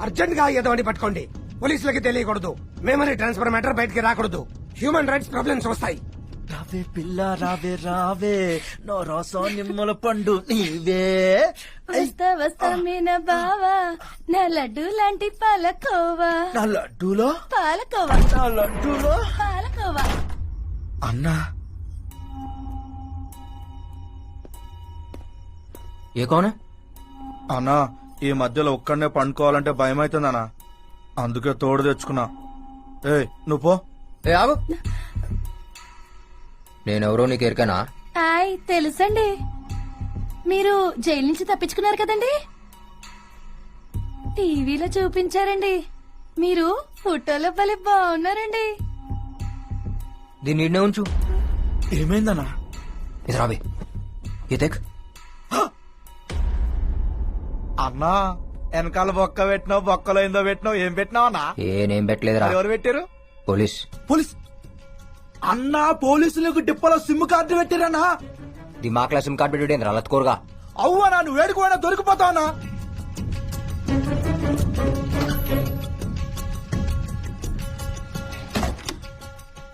[SPEAKER 12] అర్జెంట్ గా ఏదో అని పట్టుకోండి. పోలీసులకి తెలియకూడదు. మెమరీ ట్రాన్స్ఫర్ మ్యాటర్ బయటికి రాకూడదు. హ్యూమన్ రైట్స్ ప్రాబ్లమ్స్ వస్తాయి.
[SPEAKER 6] రావే పిల్ల రావే రావే నో రాసా నిమ్మల పండు నీవే.
[SPEAKER 1] వస్తా వస్తా మీన బావా నా లడ్డు లాంటి పాలకోవా.
[SPEAKER 6] నా లడ్డూలో
[SPEAKER 1] పాలకోవా.
[SPEAKER 6] నా లడ్డూలో
[SPEAKER 1] పాలకోవా.
[SPEAKER 6] అన్నా
[SPEAKER 7] ఏ కౌన్?
[SPEAKER 6] అన్నా ఈ మధ్యలో ఒక్కడనే పండుకోవాలంటే భయం అవుతుంది అన్నా. అందుకే తోడు తెచ్చుకున్నా. ఏ నువ్వు పో.
[SPEAKER 7] ఏ ఆగు. నేనెవరో నీకు ఎరికనా?
[SPEAKER 1] హాయ్, తెలుసండి. మీరు జైలు నుంచి తప్పించుకున్నారు కదండి. టీవీలో చూపించారండి. మీరు ఫోటోలో భలే బాగున్నారండి.
[SPEAKER 7] దీన్ని ఈడనే ఉంచు.
[SPEAKER 6] ఏమైందన్నా?
[SPEAKER 7] ఇది రాబే. ఏ తెక్.
[SPEAKER 6] అన్నా వెనకాల బొక్క పెట్టినావు, బొక్కలో ఏందో పెట్టినావు. ఏం పెట్టినావు అన్నా?
[SPEAKER 7] నేనేం పెట్టలేదురా.
[SPEAKER 6] ఎవరు పెట్టారు?
[SPEAKER 7] పోలీస్.
[SPEAKER 6] పోలీస్ అన్నా? పోలీసులకు డిప్పలో సిమ్ కార్డు పెట్టారన్నా?
[SPEAKER 7] దిమాక్లా సిమ్ కార్డు పెట్టి రలత్కోరుగా.
[SPEAKER 6] అవ్వనా నువ్వు వేడుకోవడా దొరికిపోతావనా?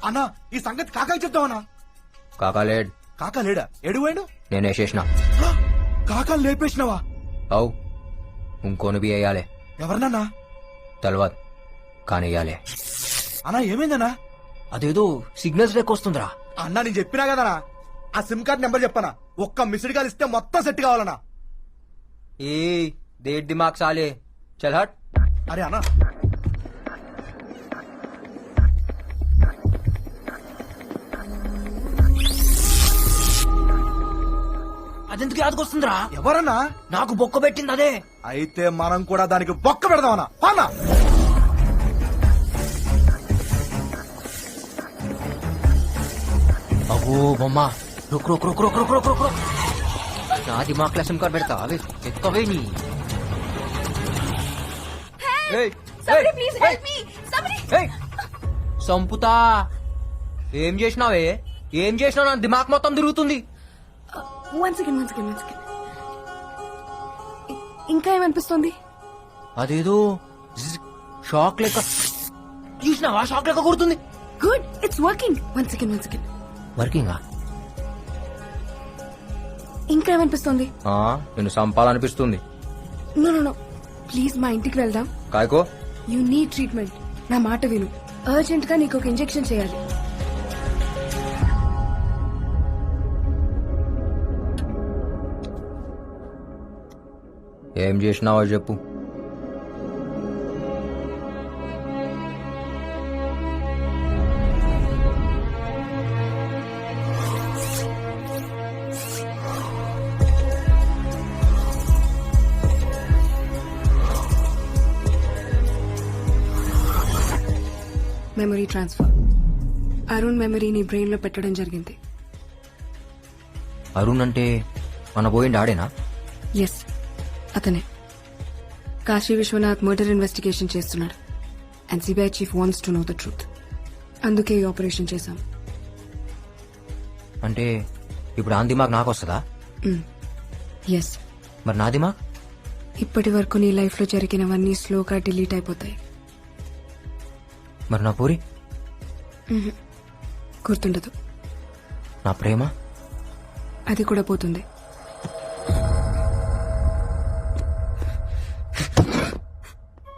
[SPEAKER 6] అన్నా ఈ సంగతి కాకాకి చెప్తావనా?
[SPEAKER 7] కాకాలేడ్.
[SPEAKER 6] కాకా లేడా? ఎడువేడు?
[SPEAKER 7] నేనే చేసిన.
[SPEAKER 6] కాకాలు లేపేసినావా?
[SPEAKER 7] అవు ఇంకోని బి అయ్యాలే.
[SPEAKER 6] ఎవరినన్నా?
[SPEAKER 7] తెలవద్ కానీ అయ్యాలే.
[SPEAKER 6] అన్నా ఏమైందన్నా?
[SPEAKER 7] అదేదో సిగ్నల్స్ లెక్కొస్తుందిరా.
[SPEAKER 6] అన్నా నేను చెప్పినా కదనా ఆ సిమ్ కార్డ్ నెంబర్ చెప్పనా? ఒక్క మిస్డ్ కాల్ ఇస్తే మొత్తం సెట్ కావాలన్నా.
[SPEAKER 7] ఏ దేట్ దిమాగ్ సాలే. చల్ హట్.
[SPEAKER 6] అరే అన్నా
[SPEAKER 7] అదెందుకు యాదకొస్తుందిరా?
[SPEAKER 6] ఎవరన్నా?
[SPEAKER 7] నాకు బొక్క పెట్టింది అదే.
[SPEAKER 6] అయితే మనం కూడా దానికి బొక్క పెడదామన్నా. అన్నా
[SPEAKER 7] అబ్బో బొమ్మ. రుక్ రుక్ రుక్ రుక్ రుక్ రుక్ రుక్ రుక్. నా దిమాగ్ సిమ్ కార్డ్ పెడతా. అవే ఎక్కవే నీ. సంపుతా. ఏం చేసినావే? ఏం చేసినావు? నా దిమాగ్ మొత్తం తిరుగుతుంది.
[SPEAKER 4] One second. ఇంకా ఏమనిపిస్తుంది?
[SPEAKER 7] అదేదో షాక్ లెక్క. చూసినావా? షాక్ లెక్క కొడుతుంది.
[SPEAKER 4] Good, it's working. One second.
[SPEAKER 7] వర్కింగా?
[SPEAKER 4] ఇంకా ఏమనిపిస్తుంది?
[SPEAKER 7] నేను సంపాలనిపిస్తుంది.
[SPEAKER 4] నో ప్లీజ్ మా ఇంటికి వెళ్దాం.
[SPEAKER 7] కాయకో.
[SPEAKER 4] You need treatment. నా మాట విను. అర్జెంట్ గా నీకు ఒక ఇంజెక్షన్ చేయాలి.
[SPEAKER 7] ఏం చేసినావో చెప్పు.
[SPEAKER 4] Memory transfer. అరుణ్ మెమరీ నీ బ్రెయిన్ లో పెట్టడం జరిగింది.
[SPEAKER 7] అరుణ్ అంటే మన పోయిండి ఆడేనా?
[SPEAKER 4] ఎస్, అతనే. కాశీ విశ్వనాథ్ మర్డర్ ఇన్వెస్టిగేషన్ చేస్తున్నాడు and CBI chief wants to know the truth. అందుకే ఈ ఆపరేషన్ చేశాం.
[SPEAKER 7] అంటే ఇప్పుడు ఆ దిమాగ్ నాకు వస్తుందా?
[SPEAKER 4] ఎస్.
[SPEAKER 7] మరి నా దిమాగ్?
[SPEAKER 4] ఇప్పటి వరకు నీ లైఫ్ లో జరిగినవన్నీ స్లోగా డిలీట్ అయిపోతాయి.
[SPEAKER 7] మరి నా పూరి?
[SPEAKER 4] గుర్తుండదు.
[SPEAKER 7] నా ప్రేమ?
[SPEAKER 4] అది కూడా పోతుంది.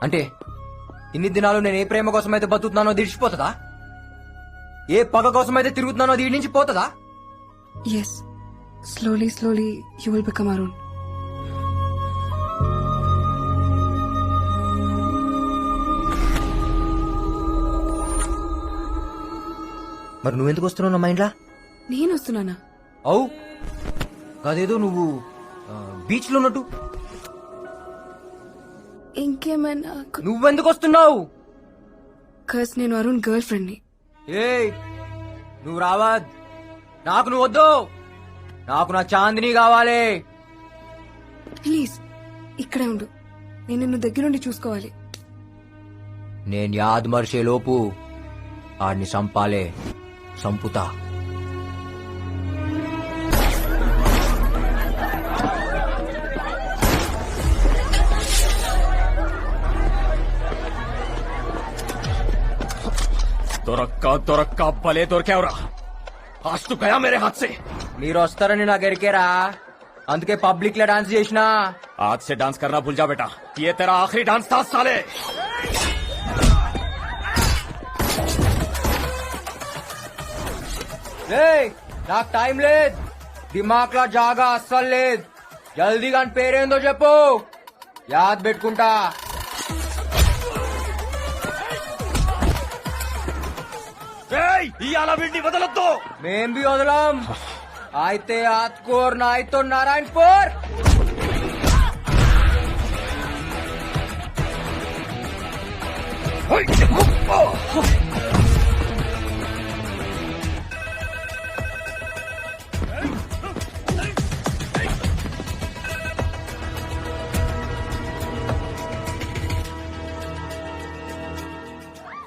[SPEAKER 7] అంటే ఇన్ని దినాలు నేను ఏ ప్రేమ కోసం అయితే బతుకుతున్నానో దిడిచిపోతుందా? ఏ పగ కోసం అయితే తిరుగుతున్నానో దీడి నుంచి పోతుందా?
[SPEAKER 4] Yes, slowly slowly you will become Arun.
[SPEAKER 7] మరి నువ్వెందుకు వస్తున్నావు నా మైండ్లా?
[SPEAKER 4] నేను వస్తున్నానా?
[SPEAKER 7] అవు కాదేదో నువ్వు బీచ్ లో ఉన్నట్టు.
[SPEAKER 4] ఇంకేమైనా?
[SPEAKER 7] నువ్వెందుకు వస్తున్నావు?
[SPEAKER 4] కస్ నేను అరుణ్ గర్ల్ ఫ్రెండ్ ని.
[SPEAKER 7] ఏయ్ నువ్వు రావద్. నాకు నువ్వు వద్దు. నాకు నా చాందిని కావాలి.
[SPEAKER 4] ప్లీజ్ ఇక్కడే ఉండు. నేను నిన్ను దగ్గరుండి చూసుకోవాలి.
[SPEAKER 7] నేను యాద్ మర్చే లోపు ఆడిని సంపాలే. సంపుతా.
[SPEAKER 10] దొరక్క భలే దొరికావురా. आज तो गया मेरे हाथ से.
[SPEAKER 7] మీరు వస్తారని నాకు ఎరికేరా, అందుకే పబ్లిక్ లో డాన్స్ చేసినా.
[SPEAKER 10] आज से डांस करना भूल जा बेटा. ये तेरा आखिरी डांस था साले.
[SPEAKER 7] నాకు టైం లేదు. దిమాగ్ లా జాగా అస్సలు లేదు. జల్దీగా పేరేందో చెప్పు, యాద్ పెట్టుకుంటా.
[SPEAKER 10] ఇవాళ వీడిని వదలొద్దు.
[SPEAKER 7] మేం బి వదలం. అయితే ఆత్కూర్ నాయ్తో నారాయణపూర్.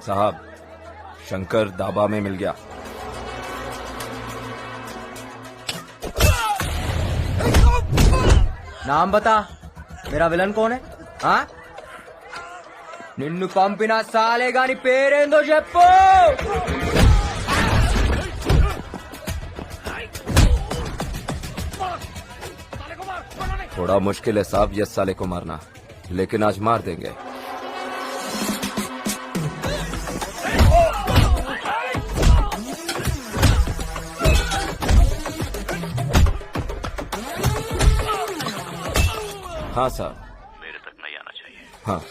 [SPEAKER 8] साहब शंकर दाबा में मिल गया.
[SPEAKER 7] नाम बता, मेरा विलन कौन है? हाँ, నిన్ను పంపిన సాలే గాని పేరేందో చెప్పు.
[SPEAKER 8] थोड़ा मुश्किल है साहब ये साले को मारना, लेकिन आज मार देंगे. हाँ साहब,
[SPEAKER 10] मेरे तक नहीं आना चाहिए.
[SPEAKER 8] हाँ.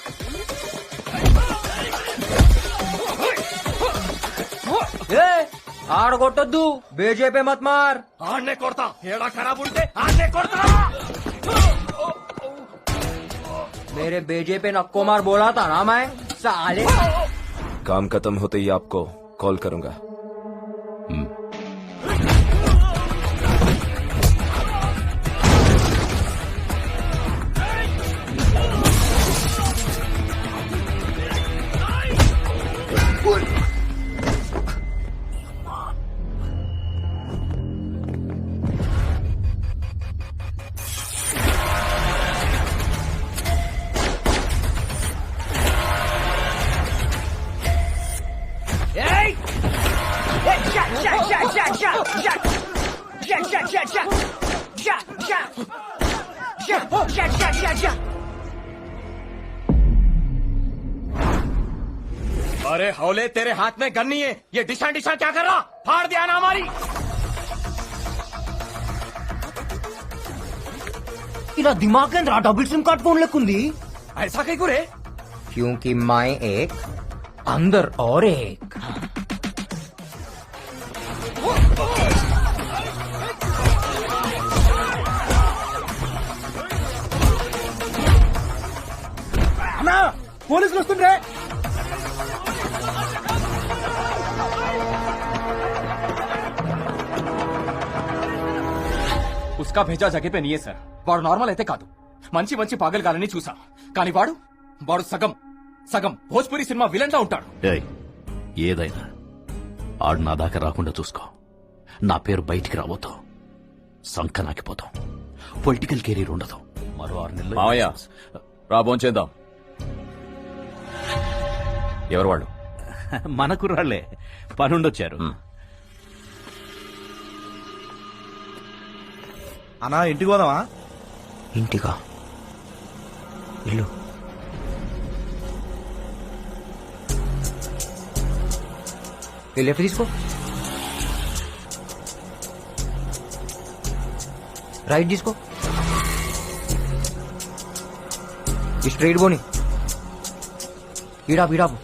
[SPEAKER 7] ఆడగొట్టొద్దు, బీజేపీ మత్ మార్.
[SPEAKER 10] ఆడనే కొడతా. ఏడా ఖరాబ్ ఉంటే ఆడనే కొడతా.
[SPEAKER 7] मेरे बीजेपी नक्को मार बोला था ना मैं, साले.
[SPEAKER 8] काम खत्म होते ही आपको कॉल करूंगा.
[SPEAKER 10] अरे हौले, तेरे हाथ में गन नहीं है. ये डिशा डिशा क्या कर रहा? फाड़ दिया ना हमारी.
[SPEAKER 7] ఇలా దిమాగ్ కేంద్ర డబుల్ సిమ్ కార్డ్ फोन लेकुंदी.
[SPEAKER 10] ऐसा कहीं को रे?
[SPEAKER 7] क्योंकि मैं एक अंदर और एक.
[SPEAKER 12] పోలీసులు వస్తుండే.
[SPEAKER 15] జిస్కా భేజా జగే పే నీయే సార్. వాడు నార్మల్ అయితే కాదు, మంచి మంచి పాగలగాలని చూసా. కానీ వాడు సగం సగం భోజ్పురి సినిమా విలన్ లా ఉంటాడు.
[SPEAKER 10] ఏయ్, ఏదైనా ఆడు నా దాకా రాకుండా చూసుకో. నా పేరు బయటికి రాబోతాం, సంకనాకిపోతాం, పొలిటికల్ కెరీర్ ఉండదు. మరో 6 నెలలు
[SPEAKER 8] మావయ్య రాబోన్ చేద్దాం. ఎవరు వాళ్ళు?
[SPEAKER 10] మన కుర్రాళ్లే, పనుండొచ్చారు.
[SPEAKER 6] అన్నా ఇంటికి పోదామా?
[SPEAKER 7] ఇంటికా? ఇల్లు లెఫ్ట్ తీసుకో, రైట్ తీసుకో, స్ట్రైట్ పోని, ఈడాపు ఈడాపు.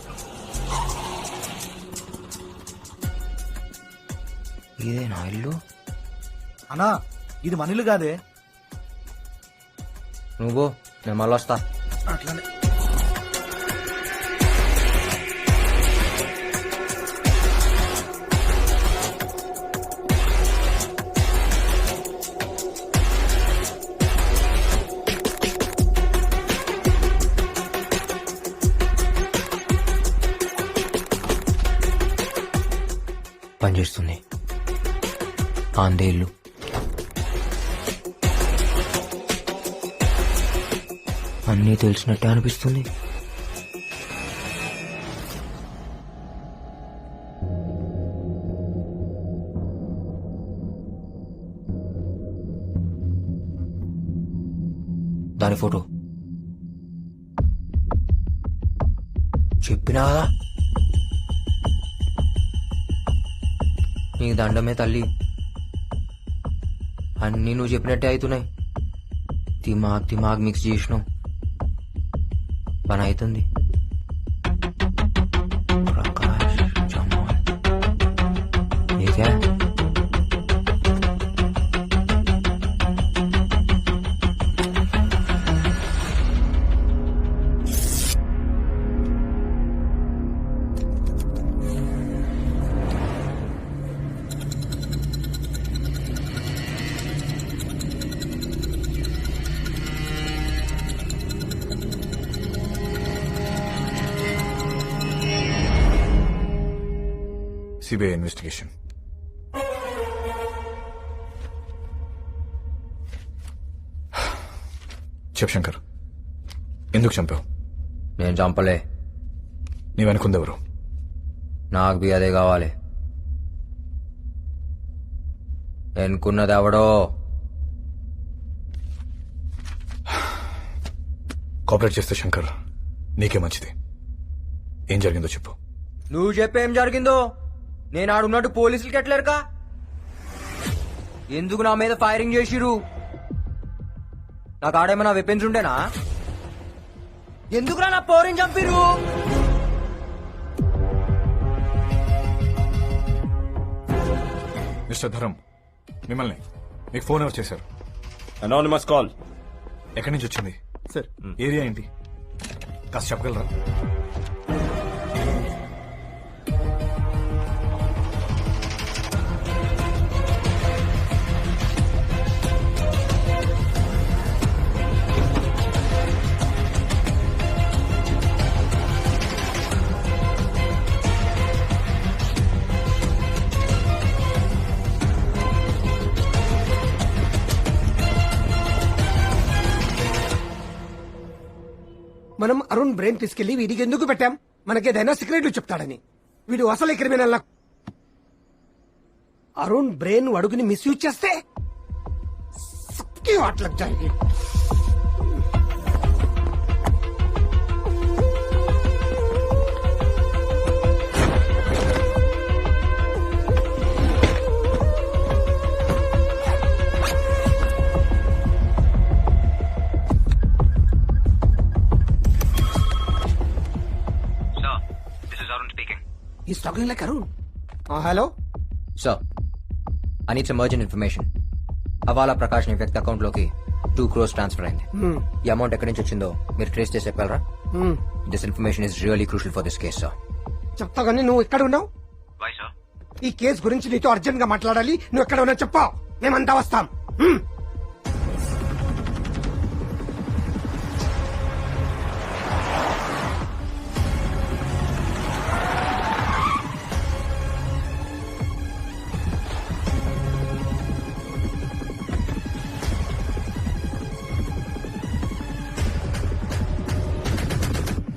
[SPEAKER 7] ఇదేనా ఇల్లు?
[SPEAKER 6] అన్నా ఇది మన ఇల్లు కాదే.
[SPEAKER 7] నువ్వు నేను మళ్ళీ వస్తా.
[SPEAKER 6] అట్లానే
[SPEAKER 7] పనిచేస్తుంది. ఆందే ఇల్లు. అన్నీ తెలిసినట్టే అనిపిస్తుంది. దాని ఫోటో చెప్పినా కదా, నీకు దండమే తల్లి. అన్నీ నువ్వు చెప్పినట్టే అవుతున్నాయి. దిమాగ్ మిక్స్ చేసినావు, పని అవుతుంది. ప్రకాష్ జమాల్ ఏదే
[SPEAKER 5] సిబిఐ ఇన్వెస్టిగేషన్. చెప్ శంకర్, ఎందుకు చంపావు?
[SPEAKER 7] నేను చంపలే.
[SPEAKER 5] నీ వెనుకుందెవరు?
[SPEAKER 7] నాకు బి అదే కావాలి. ఎన్నుకున్నది ఎవడో.
[SPEAKER 5] కోఆపరేట్ చేస్తే శంకర్ నీకే మంచిది. ఏం జరిగిందో చెప్పు.
[SPEAKER 7] నువ్వు చెప్పేం జరిగిందో. నేను ఆడున్నట్టు పోలీసులకి ఎట్లేరుకా? ఎందుకు నా మీద ఫైరింగ్ చేసిరు? నాకు ఆడేమన్నా వెపన్స్ ఉండేనా? ఎందుకురా నా పౌరిని చంపిరు?
[SPEAKER 5] మిస్టర్ ధరం, మిమ్మల్ని మీకు ఫోన్ ఎవరు చేశారు?
[SPEAKER 8] Anonymous call.
[SPEAKER 5] ఎక్కడి నుంచి వచ్చింది సార్? ఏరియా ఏంటి కాస్త చెప్పగలరా?
[SPEAKER 12] మనం అరుణ్ బ్రెయిన్ తీసుకెళ్లి వీడికి ఎందుకు పెట్టాం? మనకేదైనా సీక్రెట్లు చెప్తాడని. వీడు అసలు క్రిమినల్. అరుణ్ బ్రెయిన్ అడుగుని మిస్యూజ్ చేస్తే అట్లకు జరిగి He's talking like Arun. Hello?
[SPEAKER 7] Sir, I need some urgent information. హవాలా ప్రకాష్ ని వ్యక్తి అకౌంట్ లోకి 2 crores ట్రాన్స్ఫర్ అయింది. ఈ అమౌంట్ ఎక్కడి నుంచి వచ్చిందో మీరు ట్రేస్ చేసి చెప్పగలరా? This information is really crucial for this case sir.
[SPEAKER 12] చెప్తా కానీ నువ్వు ఎక్కడ ఉన్నావు? ఈ కేసు గురించి నీతో అర్జెంట్ గా మాట్లాడాలి. నువ్వు ఎక్కడ ఉన్నావు చెప్పావు, మేమంతా వస్తాం.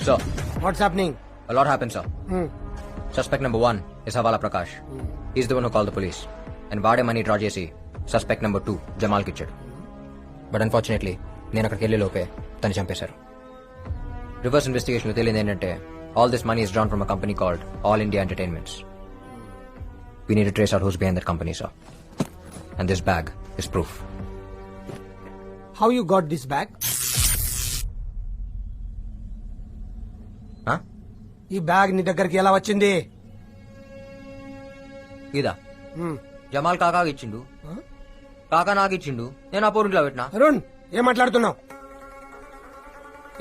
[SPEAKER 7] Sir,
[SPEAKER 12] what's happening?
[SPEAKER 7] a lot happened, sir. Suspect number 1 is Havala Prakash. He's the one who called the police. And వాడే మనీ డ్రా చేసి suspect number 2 జమాల్కి ఇచ్చాడు. బట్ అన్ఫార్చునేట్లీ నేను అక్కడికి వెళ్ళే లోపే తను చంపేశారు. రివర్స్ ఇన్వెస్టిగేషన్ లో తేలింది ఏంటంటే all this money is drawn from a company called All India Entertainments. We need to trace out who's behind that company, sir. And this bag is proof.
[SPEAKER 12] How you got this bag?
[SPEAKER 7] Huh?
[SPEAKER 12] ఈ బ్యాగ్ నీ దగ్గరికి ఎలా వచ్చింది?
[SPEAKER 7] ఇదా జమాల్ కాకాకి ఇచ్చిండు, కాకా నాకు ఇచ్చిండు, నేను ఆ పోరింట్లో పెట్టినా.
[SPEAKER 12] అరుణ్, ఏం మాట్లాడుతున్నావు?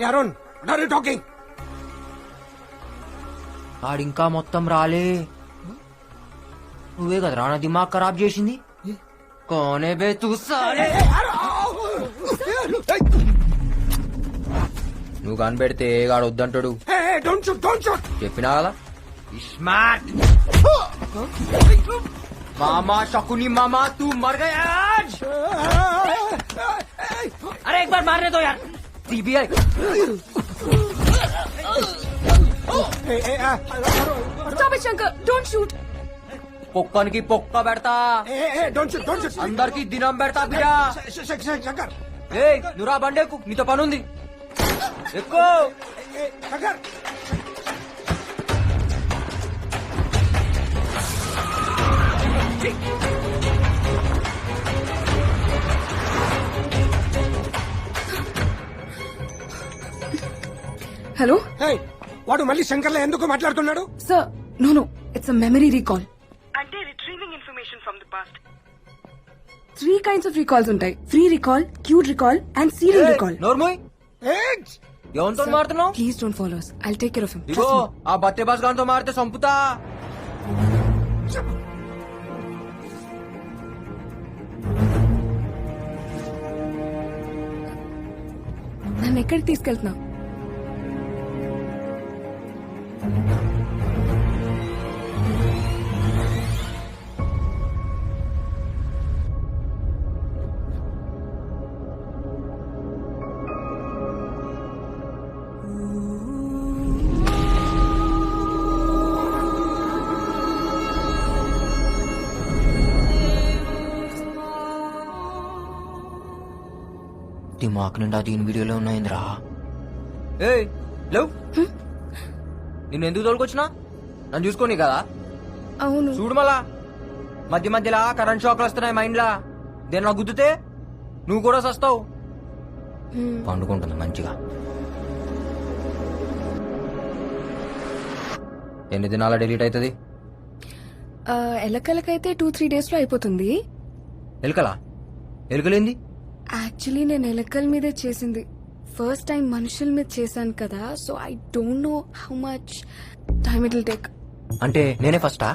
[SPEAKER 12] ఏ Arun, what are you talking?
[SPEAKER 7] ఆడింకా మొత్తం రాలే. నువ్వే కదరా నా దిమాగ్ ఖరాబ్ చేసింది. కోనే బే తూ సాలే. నువ్వు కనిపెడితే గాడు వద్దంటాడు. చెప్పినా కదా ఇస్మార్ట్ మామా शकुनी मामा तू मर गया आज. अरे एक बार मारने दो यार. CBI
[SPEAKER 4] Stop it, Shankar. Don't shoot.
[SPEAKER 7] పొక్కనికి పొక్క పెడతా, అందరికి దినం పెడతా బిడ్డ. ఏ నువ్వురా బండేకు, నీతో పనుంది. ఎక్కువ
[SPEAKER 4] హలో,
[SPEAKER 12] వాడు మళ్ళీ శంకర్లో ఎందుకు మాట్లాడుతున్నాడు?
[SPEAKER 4] Sir. No, it's a memory recall.
[SPEAKER 16] అంటే retrieving information from the past.
[SPEAKER 4] 3 kinds of recalls ఉంటాయి: free recall, cued recall and serial recall.
[SPEAKER 7] నోర్మోయ్ ఎవరితో మారుతున్నావు?
[SPEAKER 4] Please don't follow us. I'll take care of him.
[SPEAKER 7] ఇగో ఆ బత్తే బాస్ గాంతో మారితే సంపుతా.
[SPEAKER 4] నన్ను ఎక్కడికి తీసుకెళ్తున్నావు?
[SPEAKER 7] దిమాక్ నిండా దీని వీడియోలో ఉన్నాయిందిరా. ఏ లేవు, నిన్ను ఎందుకు తోలుకొచ్చినా? నన్ను చూసుకోని కదా.
[SPEAKER 4] అవును
[SPEAKER 7] చూడు మళ్ళా మధ్య మధ్యలా కరెంట్ షాక్లు వస్తున్నాయి మైండ్ లా. దేని నాకు గుద్దుతే నువ్వు కూడా సస్తావు. పండుకుంటుంది మంచిగా. ఎన్ని దినాల డిలీట్ అవుతుంది?
[SPEAKER 4] ఎలకలకైతే 2-3 days లో అయిపోతుంది.
[SPEAKER 7] ఎలుకలా? ఎలుకలేంది?
[SPEAKER 4] యాక్చువల్లీ నేను ఎలకల మీదే చేసింది. ఫస్ట్ టైం మనుషుల మీద చేశాను కదా, so I don't know how much time it will take.
[SPEAKER 7] అంటే నేనే ఫస్టా?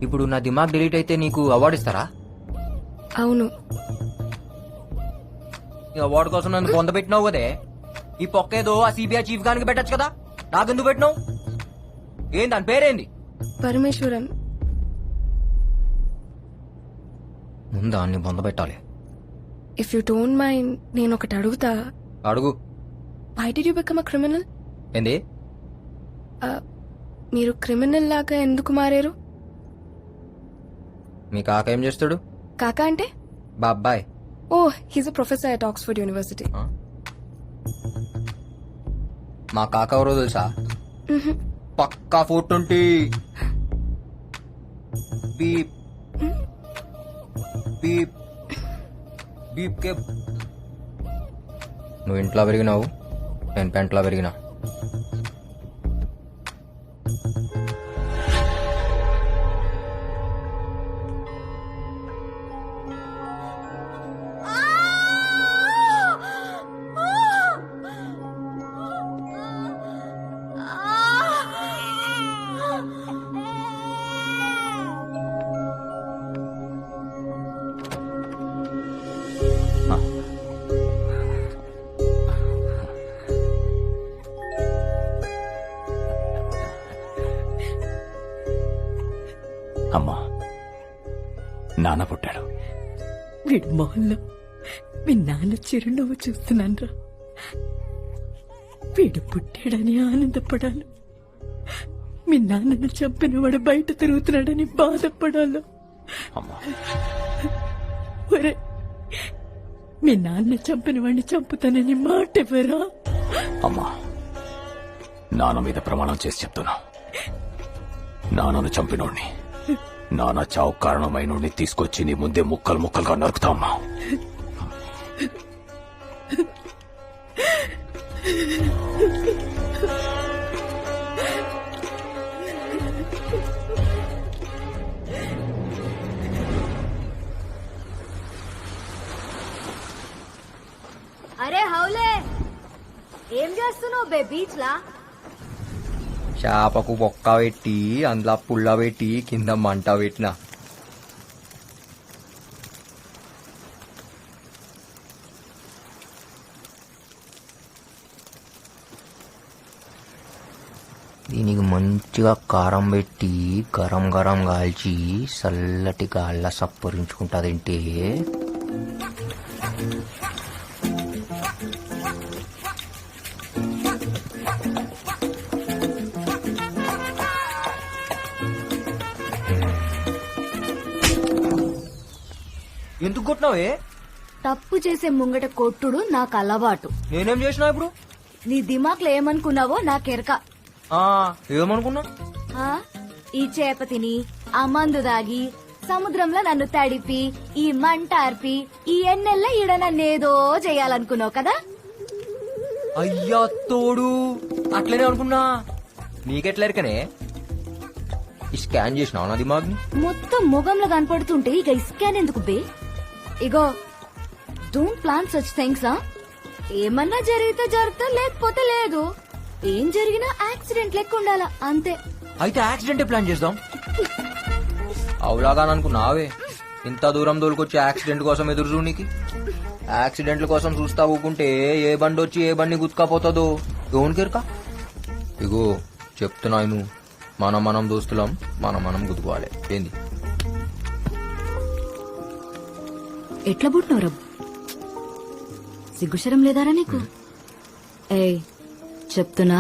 [SPEAKER 7] ఇప్పుడు నా దిమాగ్ డిలీట్ అయితే నీకు అవార్డు ఇస్తారా?
[SPEAKER 4] అవును.
[SPEAKER 7] ఈ అవార్డు కోసం నన్ను పొందబెట్టినావు కదే. ఈ పొక్కేదో ఆ సిబిఐ చీఫ్ గానికి పెట్టచ్చు కదా, నాకెందుకు పెట్టినావు? ఏం దాని పేరేంది?
[SPEAKER 4] పరమేశ్వరన్.
[SPEAKER 7] ముందా అన్ని పొందబెట్టాలి.
[SPEAKER 4] ఇఫ్ యూ డోంట్ మైండ్ నేను ఒకటి అడుగుతా.
[SPEAKER 7] అడుగు.
[SPEAKER 4] Why did you become a criminal?
[SPEAKER 7] ఏంది?
[SPEAKER 4] మీరు క్రిమినల్ లాగా ఎందుకు మారారు?
[SPEAKER 7] మీ కాక ఏం చేస్తాడు?
[SPEAKER 4] కాక అంటే?
[SPEAKER 7] బాబాయ్.
[SPEAKER 4] ఓ, he's a professor at Oxford University.
[SPEAKER 7] మా కాక ఎవరో తెలుసా? పక్కా 420. బీప్ బీప్ బీప్ కే. నువ్వు ఇంట్లో పెరిగినావు, నేను పెంట్లో పెరిగినా.
[SPEAKER 8] అమ్మా, నాన్న పుట్టాడు.
[SPEAKER 16] వీడి మొహంలో
[SPEAKER 17] మీ నాన్న చిరునవ్వు చూస్తున్నాను. వీడు పుట్టాడని ఆనందపడాలి, మీ నాన్నను చంపిన వాడు బయట తిరుగుతున్నాడని బాధపడాలి. ఒరే, మీ నాన్న చంపిన వాడిని చంపుతానని మాట ఎవరా?
[SPEAKER 8] అమ్మా, నాన్న మీద ప్రమాణం చేసి చెప్తున్నా, నాన్నను చంపినోడిని, నాన్న చావు కారణమైనోడిని తీసుకొచ్చి నీ ముందే ముక్కలు ముక్కలుగా నరుకుతా అమ్మా.
[SPEAKER 3] అరే హౌలే, ఏం చేస్తున్నావు బే బీచ్ లా?
[SPEAKER 7] చేపకు బొక్క పెట్టి అందులో పుల్ల పెట్టి కింద మంట పెట్టిన. దీనికి మంచిగా కారం పెట్టి గరం గరం కాల్చి చల్లటి గాళ్ళ సప్పరించుకుంటాదంటే ఎందుకు కొట్టినావే?
[SPEAKER 3] తప్పు చేసే ముంగట కొట్టుడు నాకు అలవాటు.
[SPEAKER 7] నేనేం చేసినా ఇప్పుడు?
[SPEAKER 3] నీ దిమాక్లో ఏమనుకున్నావో నాకెరక.
[SPEAKER 7] ఏమనుకున్నా?
[SPEAKER 3] ఈ చేప తిని, ఆ మందు దాగి, సముద్రంలో నన్ను తడిపి, ఈ మంట అర్పి, ఈ ఎన్నెల్ల ఈడ నన్నేదో చేయాలనుకున్నావు కదా?
[SPEAKER 7] అయ్యా తోడు, అట్లనే అనుకున్నా. నీకెట్లెరకనే? ఈ స్కాన్ చేసినావు నా దిమాగ్ని?
[SPEAKER 3] మొత్తం ముఖంలో కనపడుతుంటే ఇక స్కాన్ ఎందుకు బే? ఇగో, డోంట్ ప్లాన్ సచ్ థింగ్స్. ఏమన్నా జరిగితే జరుగుతా, లేకపోతే లేదు. ఏం జరిగినా యాక్సిడెంట్ లెక్క ఉండాలా, అంతే.
[SPEAKER 7] అయితే యాక్సిడెంటే ప్లాన్ చేద్దాం. అవులాగా అనుకున్నావే, ఇంత దూరం దోలుకొచ్చి యాక్సిడెంట్ కోసం ఎదురు చూడనికి? యాక్సిడెంట్ల కోసం చూస్తా ఊకుంటే ఏ బండి వచ్చి ఏ బండి గుత్తుకపోతుందో ఎవరికెరక? ఇగో చెప్తున్నాను, మనం దోస్తులం, మనం గుద్దుకోవాలి. ఏంది?
[SPEAKER 3] ఎట్లా పుట్టినవు రబ్? సిగ్గుశరం లేదారా నీకు? ఏయ్ చెప్తున్నా,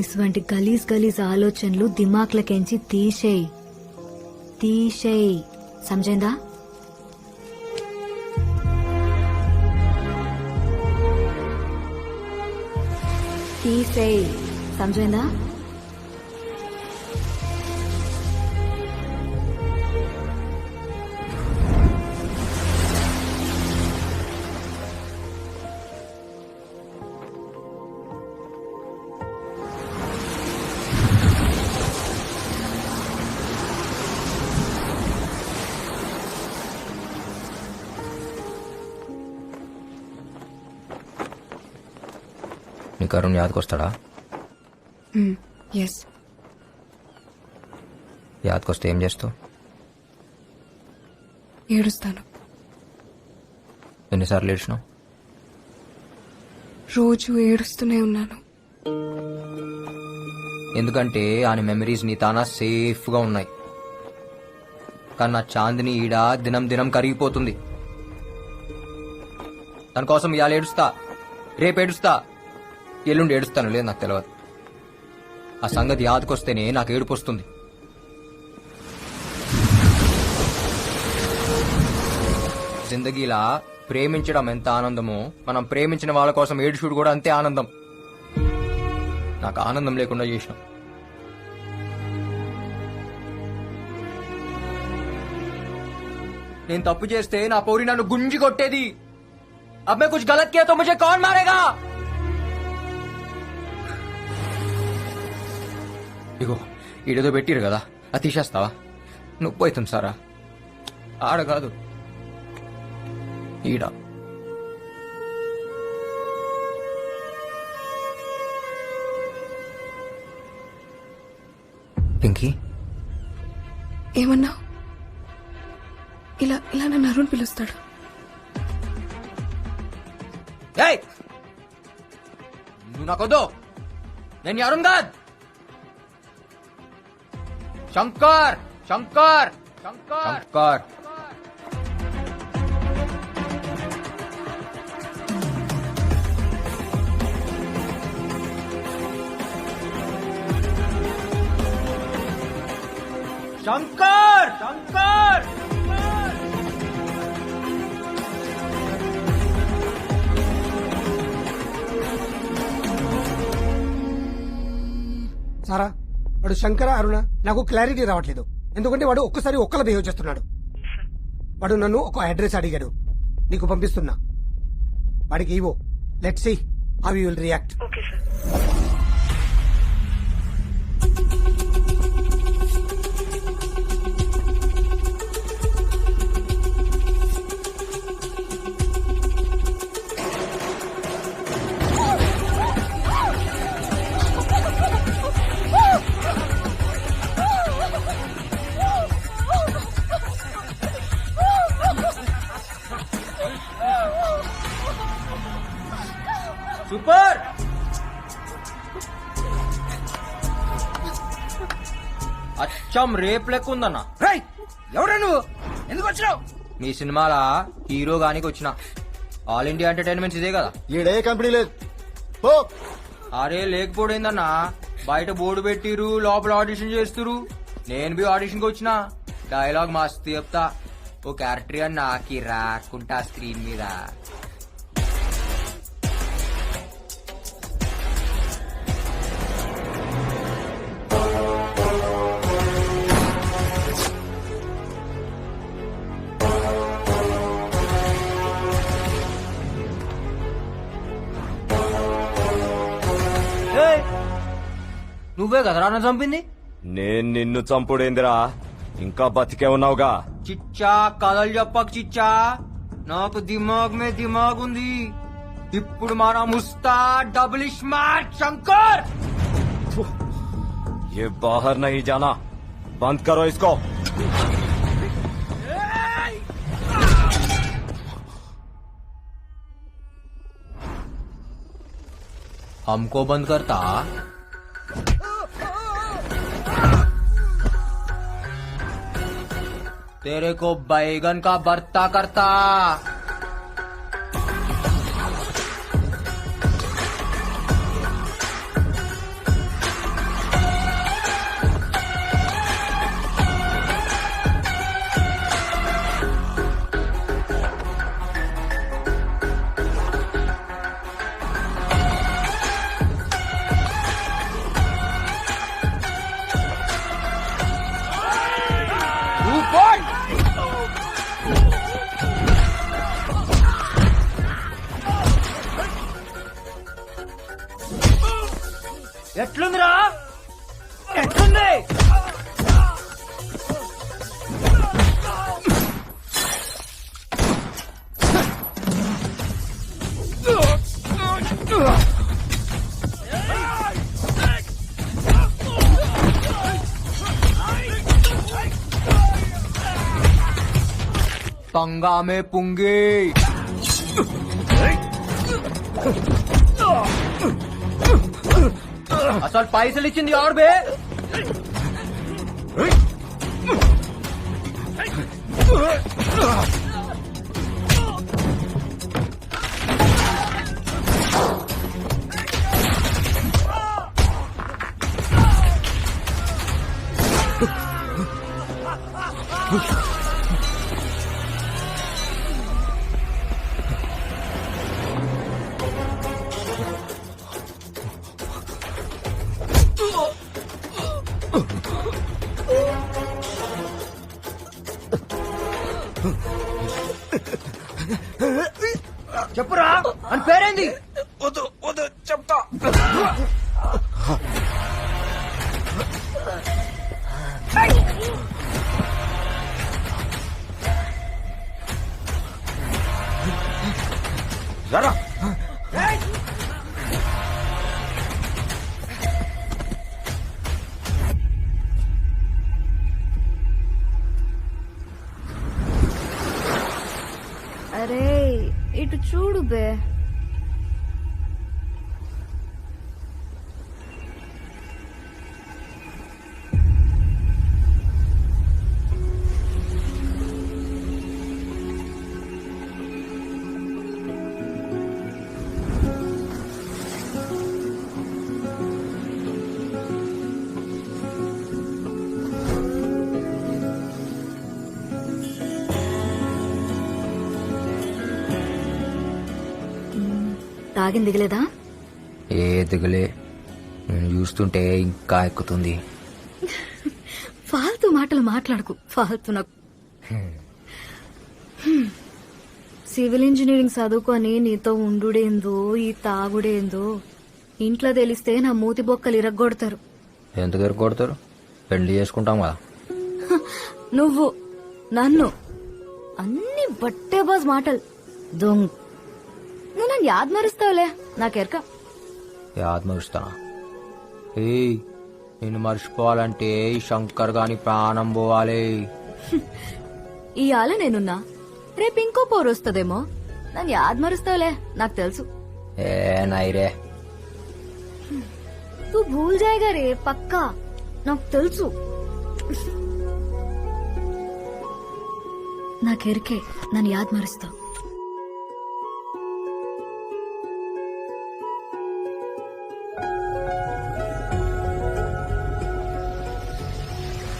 [SPEAKER 3] ఇటువంటి గలీజ్ గలీజ్ ఆలోచనలు దిమాక్లకెంచి తీసేయ్. సమజైందా? తీసేయ్, సమజైందా?
[SPEAKER 7] నీకు అరుణ్ యాదకొస్తాడా?
[SPEAKER 4] ఎస్.
[SPEAKER 7] యాదకొస్తే ఏం చేస్తావు?
[SPEAKER 4] ఏడుస్తాను.
[SPEAKER 7] ఎన్నిసార్లు ఏడ్చినావు?
[SPEAKER 4] రోజు ఏడుస్తూనే ఉన్నాను.
[SPEAKER 7] ఎందుకంటే ఆయన మెమరీస్ నీ తానా సేఫ్ గా ఉన్నాయి. కానీ నా చాందిని ఈడ దినం దినం కరిగిపోతుంది. దానికోసం ఇవాళ ఏడుస్తా, రేపు ఏడుస్తా, ఎల్లుండి ఏడుస్తాను, లేదు నాకు తెలియదు. ఆ సంగతి యాదకొస్తేనే నాకు ఏడుపు వస్తుంది. జిందగీలా ప్రేమించడం ఎంత ఆనందమో, మనం ప్రేమించిన వాళ్ళ కోసం ఏడుచుడు కూడా అంతే ఆనందం. నాకు ఆనందం లేకుండా చేసినాం. నేను తప్పు చేస్తే నా పౌరి నన్ను గుంజి కొట్టేది. अब मैं कुछ गलत किया तो मुझे कौन मारेगा? ఇగో ఈడేదో పెట్టిరు కదా, అది తీసేస్తావా? నొప్పి అవుతుంది సారా. ఆడ కాదు, ఈడ. పింకీ,
[SPEAKER 4] ఏమన్నా? ఇలా నన్ను అరుణ్ పిలుస్తాడు.
[SPEAKER 7] నువ్వు నాకొద్దు, నేను అరుణ్ కాదు. శంకర్ శంకర్ శంకర్ శంకర్ శంకర్ శంకర్
[SPEAKER 12] సారా వాడు శంకర అరుణ నాకు క్లారిటీ రావట్లేదు. ఎందుకంటే వాడు ఒక్కసారి ఒక్కలా బిహేవ్ చేస్తున్నాడు. వాడు నన్ను ఒక అడ్రస్ అడిగాడు, నీకు పంపిస్తున్నా. వాడికి ఇవో, let see how you will react.
[SPEAKER 16] Okay sir.
[SPEAKER 7] Super. అచ్చం రేప్ లెక్క ఉందన్న.
[SPEAKER 6] ఎవరా నువ్వు, ఎందుకు వచ్చినావు?
[SPEAKER 7] మీ సినిమాల హీరో గానికి వచ్చిన. ఆల్ ఇండియా ఎంటర్టైన్మెంట్స్ ఇదే కదా.
[SPEAKER 11] ఈడే కంపెనీ లేదు.
[SPEAKER 7] అరే లేకపోయిందన్నా, బయట బోర్డు పెట్టిరు, లోపల ఆడిషన్ చేస్తురు. నేను బి ఆడిషన్ కి వచ్చిన. డైలాగ్ మస్తు చెప్తా. ఓ క్యారెక్టర్ అని నాకి రాకుంటా స్క్రీన్ మీద. నువ్వే కదరా నన్ను చంపింది?
[SPEAKER 18] నేను నిన్ను చంపుడేందిరా, ఇంకా బతికే ఉన్నావుగా.
[SPEAKER 7] చిచ్చా కథలు చెప్పకు చిచ్చా, నాకు దిమాగ్ మే దిమాగ్ ఉంది. ఇప్పుడు మన ముస్తా డబుల్ స్మార్ట్ శంకర్.
[SPEAKER 18] ये बाहर नहीं जाना, बंद करो इसको.
[SPEAKER 7] हमको बंद करता. तेरे को बैगन का भरता करता. ఎట్లుందిరా, ఎట్లుంది? पंगा में पुंगी. అసలు పైసలు ఇచ్చింది ఎవరు బే? చెప్పురా, అని పేరేంది?
[SPEAKER 6] వద్దు వద్దు చెప్తా.
[SPEAKER 18] జరా
[SPEAKER 3] అరే ఇటు చూడు బే. తాగింది దిగలేదా?
[SPEAKER 7] ఏ దిగులే, నేను చూస్తుంటే ఇంకా ఎక్కుతుంది.
[SPEAKER 3] ఫాల్తూ మాటలు మాట్లాడకు, ఫాల్తూ నాకు. సివిల్ ఇంజనీరింగ్ చదువుకొని నీతో ఉండుడేందో ఈ తాగుడేందో ఇంట్లో తెలిస్తే నా మూతి బొక్కలు ఇరగ్గొడతారు.
[SPEAKER 7] ఎందుకు ఎరుకొడతారు? పెళ్లి చేసుకుంటాం కదా.
[SPEAKER 3] నువ్వు నన్ను అన్ని బట్టే బాజ్ మాటలు దొంగ. నువ్వు నన్ను యాద్ మరుస్తావులే, నాకెరక.
[SPEAKER 7] యాద్ మరుస్తానా? ఏయ్, నేను మర్చిపోవాలంటే ఈ శంకర్ గాని ప్రాణం పోవాలి.
[SPEAKER 3] ఇవాళ నేనున్నా, రేపు ఇంకో పోరు వస్తుందేమో. నన్ను యాద్ మరుస్తావులే, నాకు తెలుసు.
[SPEAKER 7] ఏ నైరే,
[SPEAKER 3] తూ భూల్ జాయేగా రే, పక్కా నాకు తెలుసు. నాకెరికే నన్ను యాద్ మరుస్తావు.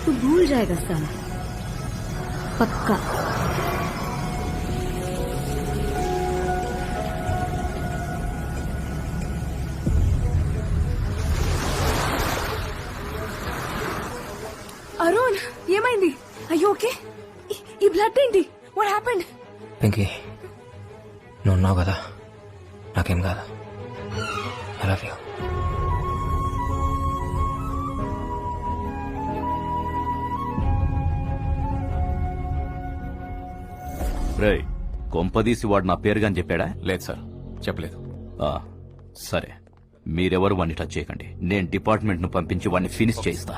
[SPEAKER 3] तू भूल जाएगा साला, पक्का.
[SPEAKER 4] అరుణ్, ఏమైంది? అయ్యో ఓకే. ఈ బ్లడ్ ఏంటి? What happened?
[SPEAKER 7] పింకీ, నువ్వు ఉన్నావు కదా, నాకేం కాదు. I love you.
[SPEAKER 10] రేయ్, కొంపదీసి వాడు నా పేరుగాని చెప్పాడా?
[SPEAKER 15] లేదు సార్, చెప్పలేదు.
[SPEAKER 10] సరే, మీరెవరు వాడిని టచ్ చేయకండి. నేను డిపార్ట్మెంట్ ను పంపించి వాడిని ఫినిష్ చేయిస్తా.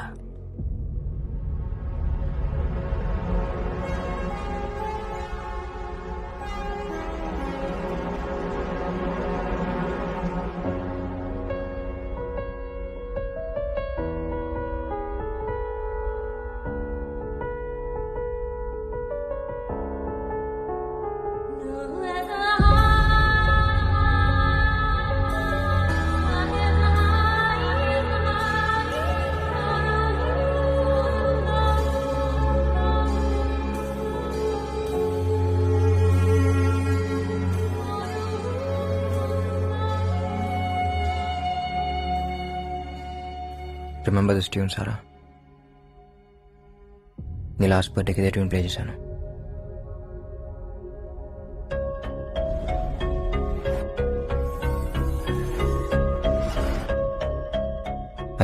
[SPEAKER 7] Remember this tune Sara? నీ లాస్ట్ బర్త్డేకి ఇదే ట్యూన్ ప్లే చేశాను.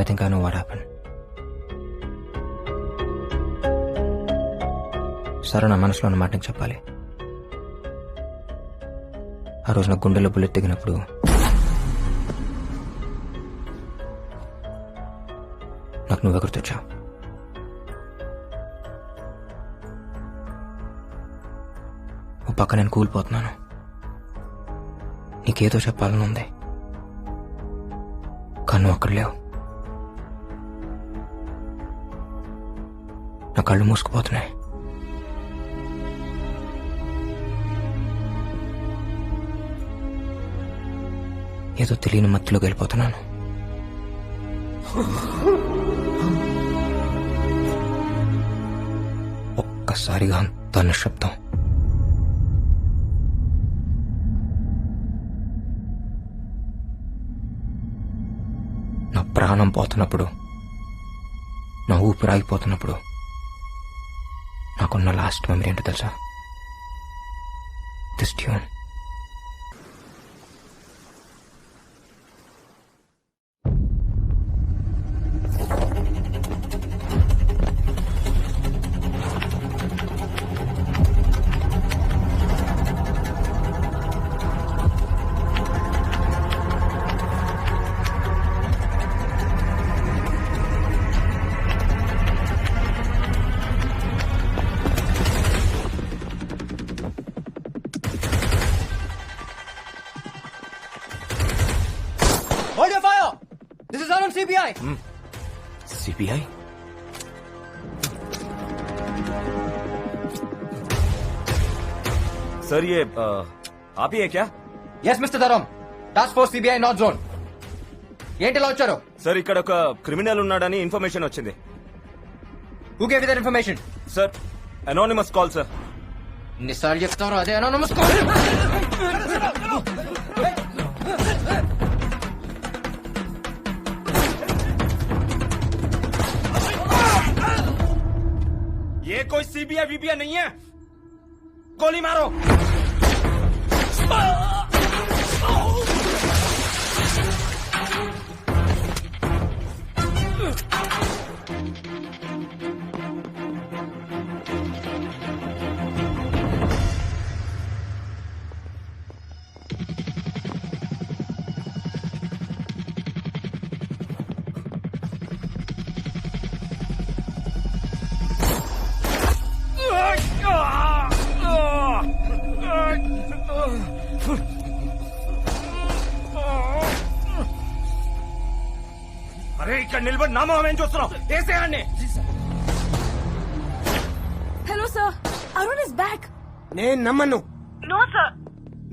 [SPEAKER 7] I think I know what happen. Sara, నా మనసులో ఉన్న మాట నీకు చెప్పాలి. ఆ రోజు నా గుండెలో బుల్లెట్ దిగినప్పుడు నాకు నువ్వే గుర్తొచ్చావు. ఓ పక్క నేను కూలిపోతున్నాను, నీకేదో చెప్పాలని ఉంది, కానీ నువ్వు అక్కడ లేవు. నా కళ్ళు మూసుకుపోతున్నాయి. ఏదో తెలియని మత్తులోకి వెళ్ళిపోతున్నాను. ఒక్కసారిగా అంత నిశ్శబ్దం. నా ప్రాణం పోతున్నప్పుడు, నా ఊపిరి ఆగిపోతున్నప్పుడు నాకున్న లాస్ట్ మెమరీ ఏంటో తెలుసా? This tune.
[SPEAKER 6] Hold your fire! This is Arun CBI.
[SPEAKER 8] CBI?
[SPEAKER 18] Sir ये आप ही है क्या?
[SPEAKER 15] Yes mister Dharam, task force CBI north zone. ఏంటి ఇలా వచ్చారు?
[SPEAKER 18] సార్ ఇక్కడ ఒక క్రిమినల్ ఉన్నాడని ఇన్ఫర్మేషన్ వచ్చింది.
[SPEAKER 15] Who gave that information?
[SPEAKER 18] Sir anonymous call sir.
[SPEAKER 15] ఎన్నిసార్లు చెప్తారో అదే అనోనిమస్ కాల్.
[SPEAKER 18] ये कोई सीबीआई वीबीआई नहीं है, गोली मारो। అరే ఇక్కడ నిలబడి నామో ఏం చూస్తున్నావు? వేసేయండి.
[SPEAKER 4] Hello sir, Arun is back.
[SPEAKER 12] నేను నమ్మను.
[SPEAKER 16] No sir.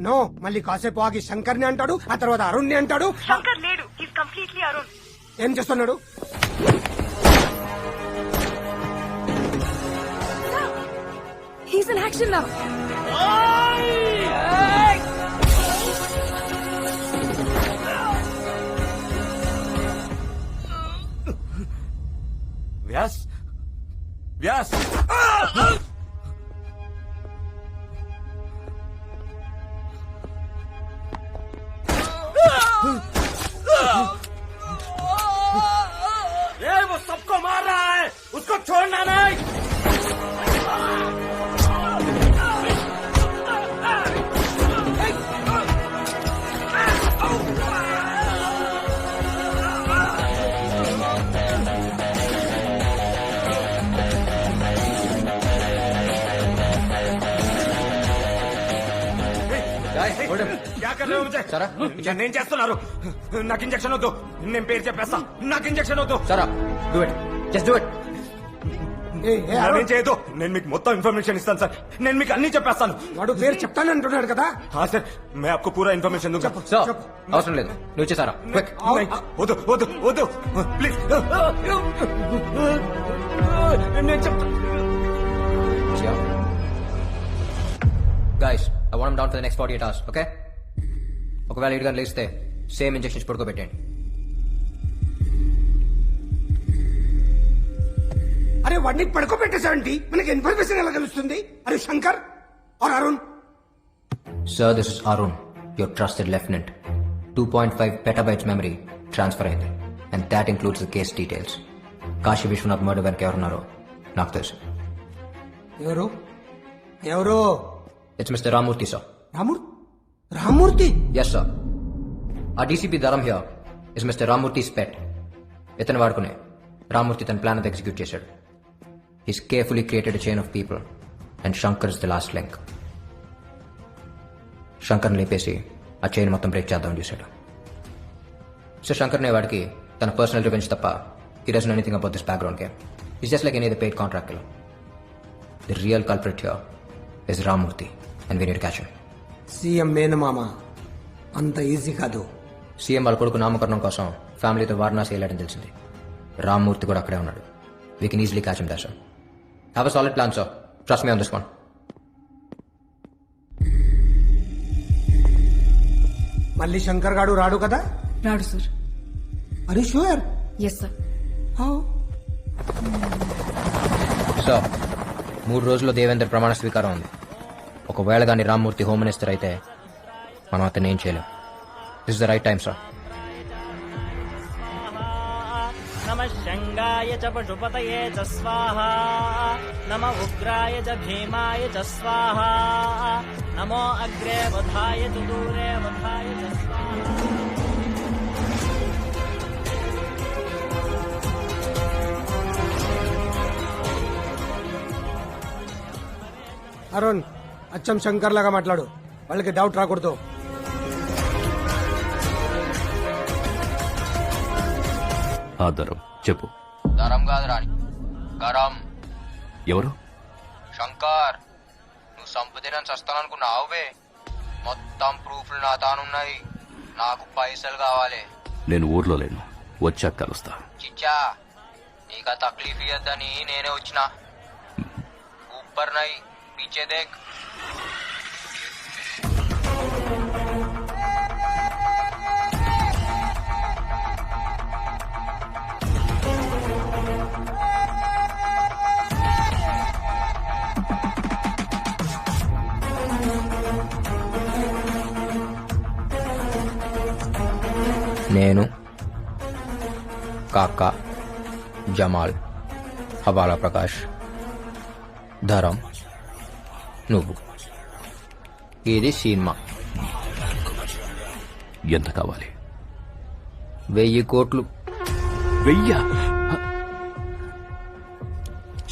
[SPEAKER 12] నో, మళ్ళీ కాసేపు ఆగి శంకర్ ని అంటాడు, ఆ తర్వాత అరుణ్ ని అంటాడు.
[SPEAKER 16] శంకర్ లేడు, ఈస్ కంప్లీట్లీ అరుణ్.
[SPEAKER 12] ఏం చేస్తున్నాడు?
[SPEAKER 4] He's in action now.
[SPEAKER 18] Vyas Vyas वो सबको मार रहा है, उसको छोड़ना नहीं. क्या कर रहे हो मुझे?
[SPEAKER 7] సరా
[SPEAKER 18] నేను చేస్తున్నారు. నాకు ఇంజక్షన్ వద్దు, నేను పేరు చెప్పేస్తా. నాకు ఇంజక్షన్ వద్దు.
[SPEAKER 7] సరా do it, just do it.
[SPEAKER 18] నేను చేయదు. నేను మీకు మొత్తం ఇన్ఫర్మేషన్ ఇస్తాను సార్. నేను మీకు అన్ని చెప్పేస్తాను.
[SPEAKER 12] వాడు పేరు చెప్తాను అంటున్నాడు కదా.
[SPEAKER 18] हाँ सर, मैं आपको पूरा इन्फॉर्मेशन दूंगा.
[SPEAKER 7] సార్ అవసరం లేదు, నువ్వు ఇచ్చేసారా క్విక్.
[SPEAKER 18] వద్దు వద్దు వద్దు ప్లీజ్. నేను చెప్తా.
[SPEAKER 7] Guys, I want down for the next 48 hours, okay? ఒకవేళ 7 గంటలు లేస్తే సేమ్ ఇంజెక్షన్స్ పడుకోబెట్టండి.
[SPEAKER 12] అరే వాడిని పడుకోబెట్టేసావంటి, మనకి ఇన్ఫర్మేషన్ ఎలా తెలుస్తుంది? అరే Shankar or Arun?
[SPEAKER 7] Sir, this is Arun, your trusted lieutenant. 2.5 petabytes memory transfer అయింది, and that includes the case details. Kashi Vishwanath murder వెనక ఎవరున్నారో నాకు తెలుసు.
[SPEAKER 12] ఎవరు ఎవరు?
[SPEAKER 7] It's mister Ramurthy sir.
[SPEAKER 12] Ramurthy?
[SPEAKER 7] Yes sir. ఆ DCP Dharam here is mister Ramurthy pet. ఇతను వాడుకునే రామూర్తి తన ప్లాన్ అంతా ఎగ్జిక్యూట్ చేశాడు. He's carefully created chain of people, and Shankar is the last link. శంకర్ని లేపేసి ఆ చైన్ మొత్తం బ్రేక్ చేద్దామని చూశాడు. సో శంకర్ నే వాడికి తన పర్సనల్ రివెంజ్ తప్ప he doesn't know anything about this background game. He's just like any other paid contract killer. The real culprit here is Ramurthy, and we need to catch him.
[SPEAKER 12] CM మేనమామ అంత ఈజీ కాదు.
[SPEAKER 7] సీఎం వాళ్ళ కొడుకు నామకరణం కోసం ఫ్యామిలీతో వారణాసి వెళ్ళాడని తెలిసింది. రామ్మూర్తి కూడా అక్కడే ఉన్నాడు. We can easily catch him there, sir. Have a solid plan, sir. Trust me on this one.
[SPEAKER 12] మళ్ళీ శంకర్ గాడు రాడు కదా?
[SPEAKER 4] రాడు సార్.
[SPEAKER 12] అరే షూర్?
[SPEAKER 4] Yes sir.
[SPEAKER 7] సో 3 రోజుల్లో దేవేంద్ర ప్రమాణ స్వీకారం ఉంది. ఒకవేళ కానీ రామ్మూర్తి హోమ్ మినిస్టర్ అయితే మనం అతన్ని ఏం చేయలేం. This is the right time, sir.
[SPEAKER 19] నమ శంగాయ చ పశుపతయే చ స్వాహా, నమ ఉగ్రాయ చ భీమాయ చ స్వాహా, నమో అగ్రే వధాయ చ దూరే వధాయ చ స్వాహా.
[SPEAKER 12] అరుణ్, అచ్చం శంకర్ లాగా మాట్లాడు, వాళ్ళకి డౌట్ రాకూడదు.
[SPEAKER 10] దరం చెప్పు.
[SPEAKER 7] దరం కాదు రాణి, గరం.
[SPEAKER 10] ఎవరు?
[SPEAKER 7] శంకర్. నువ్వు సంపదనని చస్తాననుకున్నావువే. మొత్తం ప్రూఫ్లు నా తానున్నాయి. నాకు పైసలు కావాలి.
[SPEAKER 10] నేను ఊర్లో లేను, వచ్చాక కలుస్తా.
[SPEAKER 7] చిచ్చా, నీకు తక్లీఫ్ ఇయ్యద్దని నేనే వచ్చిన. ఊపర్ నై పీచే దేఖ్. నేను, కాకా, జమాల్, హవాలా ప్రకాష్, ధరం, నువ్వు. ఇది సినిమా.
[SPEAKER 10] ఎంత కావాలి?
[SPEAKER 7] 1000 కోట్లు.
[SPEAKER 10] 1000?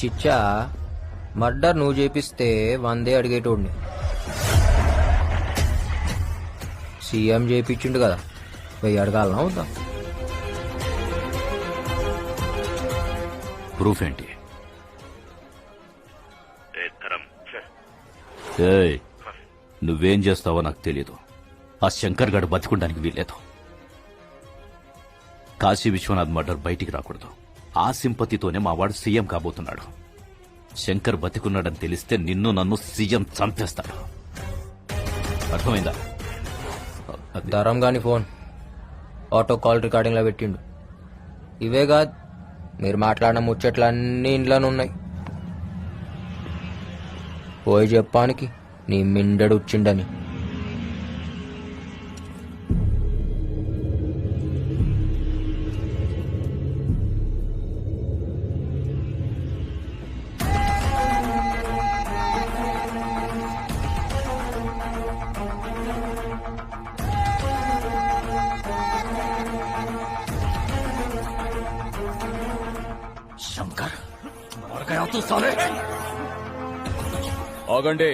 [SPEAKER 7] చిచ్చా, మర్డర్ నువ్వు చేపిస్తే 100 అడిగేటోడిని. సీఎం చేపించిండు కదా, 1000 అడగాలనా వద్దా?
[SPEAKER 10] ప్రూఫ్ ఏంటి? ఏయ్, నువ్వేం చేస్తావో నాకు తెలియదు. ఆ శంకర్ గడు బతికుండానికి వీల్లేదు. కాశీ విశ్వనాథ్ మర్డర్ బయటికి రాకూడదు. ఆ సింపతితోనే మా వాడు సీఎం కాబోతున్నాడు. శంకర్ బతికున్నాడని తెలిస్తే నిన్ను నన్ను సీఎం చంపేస్తాడు. అర్థమైందా?
[SPEAKER 7] ధరం గాని ఫోన్ ఆటో కాల్ రికార్డింగ్ లో పెట్టిండు. ఇవే కాదు, మీరు మాట్లాడిన ముచ్చట్లన్నీ ఇంట్లోనే ఉన్నాయి. పోయి చెప్పానికి నీ మిండడు వచ్చిండని.
[SPEAKER 10] శంకర్, ఆగండి,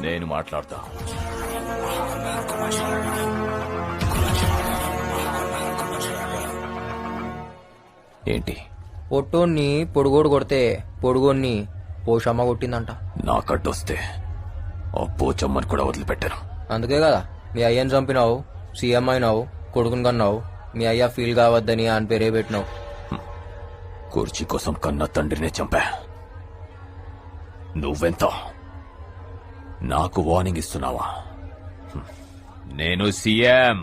[SPEAKER 10] నేను మాట్లాడతా. ఏంటి?
[SPEAKER 7] పొట్టోన్ని పొడుగోడు కొడితే పొడుగోన్ని పోషమ్మ కొట్టిందంట.
[SPEAKER 8] నాకడ్డొస్తే ఆ పోచమ్మని కూడా వదిలిపెట్టాను.
[SPEAKER 7] అందుకే కదా మీ అయ్యని చంపినావు, సీఎం అయినావు, కొడుకుని కన్నావు. మీ అయ్య ఫీల్ కావద్దని అని పేరే పెట్టినావు.
[SPEAKER 8] కుర్చీ కోసం కన్న తండ్రినే చంపా. నువ్వెంత నాకు వార్నింగ్ ఇస్తున్నావా? నేను సీఎం.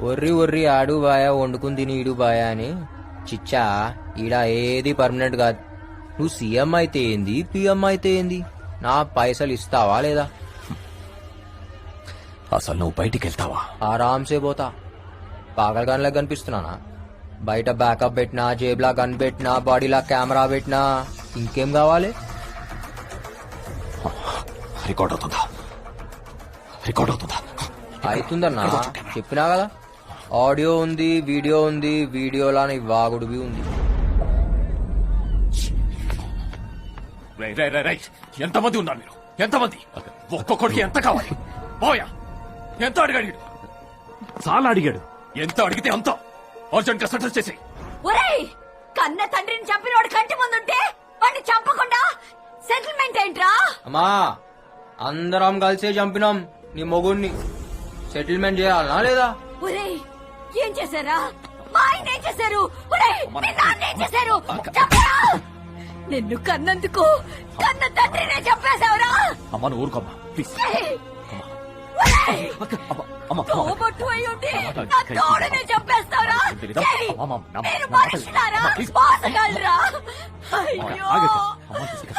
[SPEAKER 7] ఒర్రి ఒర్రి ఆడు బాయా, వండుకుని తిని ఈడు బాయా అని. చిచ్చా, ఈడ ఏది పర్మనెంట్ కాదు. నువ్వు సీఎం అయితే ఏంది, పిఎం అయితే ఏంది, నా పైసలు ఇస్తావా లేదా?
[SPEAKER 8] అసలు నువ్వు బయటికి వెళ్తావా?
[SPEAKER 7] ఆరాంసే పోతా. పాగలగానిలా కనిపిస్తున్నానా? బయట బ్యాకప్ పెట్టినా, జేబులా గన్ పెట్టినా, బాడీలా కెమెరా పెట్టినా, ఇంకేం కావాలి?
[SPEAKER 8] రికార్డ్ అవుతుందా? రికార్డ్ అవుతుందా?
[SPEAKER 7] అవుతుందన్నా, చెప్పినా కదా. ఆడియో ఉంది, వీడియో ఉంది, వీడియోలా నీ వాగుడువి ఉంది.
[SPEAKER 15] ఎంతమంది ఉన్నారు మీరు? ఎంతమంది? ఒక్కొక్కడికి ఎంత కావాలి? పోయా, ఎంత అడిగాడు?
[SPEAKER 10] చాలా అడిగాడు.
[SPEAKER 15] ఎంత అడిగితే అంత అర్జెంట్ గా సెటిల్ చేసి.
[SPEAKER 2] ఒరేయ్, కన్న తండ్రిని చంపినోడు కంటి ముందుంటే వాడిని చంపకుండా సెటిల్మెంట్ ఏంట్రా?
[SPEAKER 7] అమ్మా, అందరం కలిసే చంపినాం నీ మొగుడిని. సెటిల్మెంట్ చేయాలనా లేదా?
[SPEAKER 2] ఒరేయ్, ఏం చేశారా? మా ఆయన ఏం చేశారు? ఒరేయ్, మీ నాన్న ఏం చేశారు? చెప్పరా? నిన్ను కన్నందుకు కన్న తండ్రినే చంపేశావురా?
[SPEAKER 10] అమ్మ, నువ్వు ఊరుకోమ్మా ప్లీజ్.
[SPEAKER 2] తోబట్టు అయి ఉండి నా తోడుని చంపేస్తావురా? మీరు మనుషులారా? మోసగాళ్ళరా? అయ్యో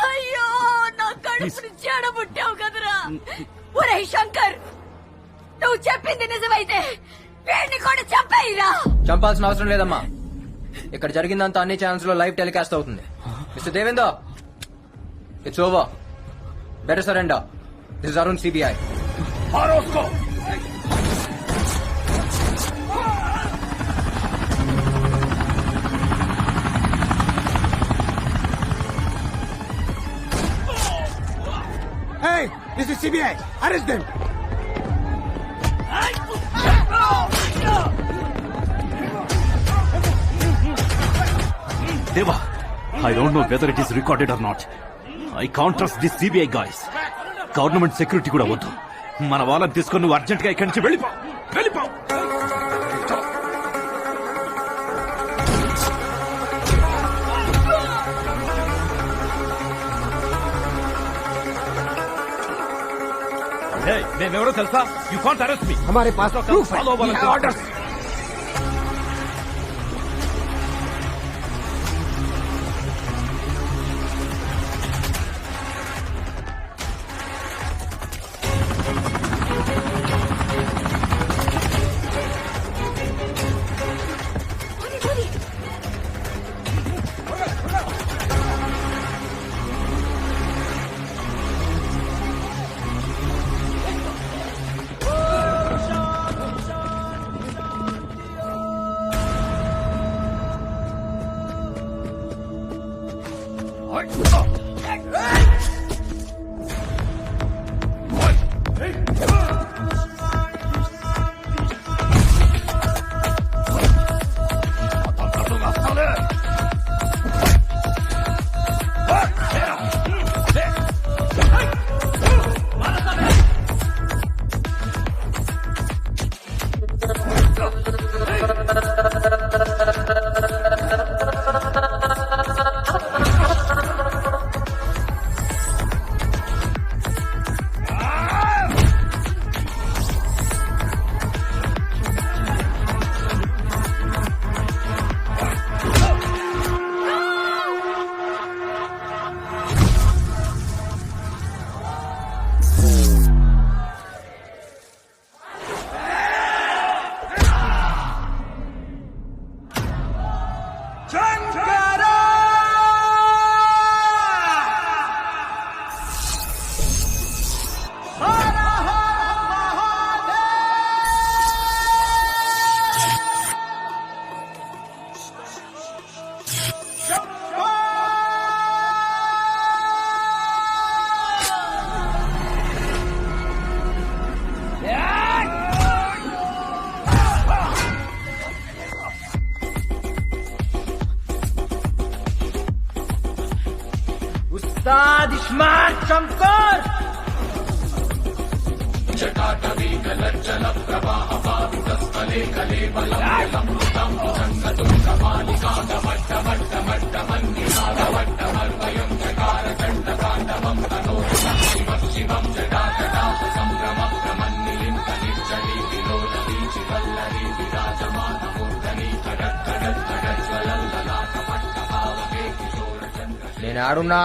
[SPEAKER 2] అయ్యో, నా కడుపుని చెడబుట్టావు కదరా. ఒరేయ్ శంకర్, నువ్వు చెప్పింది నిజమైతే వీడిని కూడా చంపేయిరా.
[SPEAKER 7] చంపాల్సిన అవసరం లేదమ్మా. ఇక్కడ జరిగిందంతా అన్ని ఛానల్స్ లో లైవ్ టెలికాస్ట్ అవుతుంది. Mister Devender, it's over. Better surrender. This is Arun, CBI.
[SPEAKER 12] Hey, this is CBI. Arrest them.
[SPEAKER 10] Deva, I don't know whether it is recorded or not. I can't trust these CBI guys. Government security కూడా వద్దు. మన వాళ్ళని తీసుకొని నువ్వు అర్జెంట్ గా ఇక్కడి నుంచి వెళ్ళిపో. నేనెవరో తెలుసా? యూ కాంట్ అరెస్ట్ మీ.
[SPEAKER 12] हमारे पास proof है. We have orders.
[SPEAKER 7] Smart Shankar నేను ఆడున్నా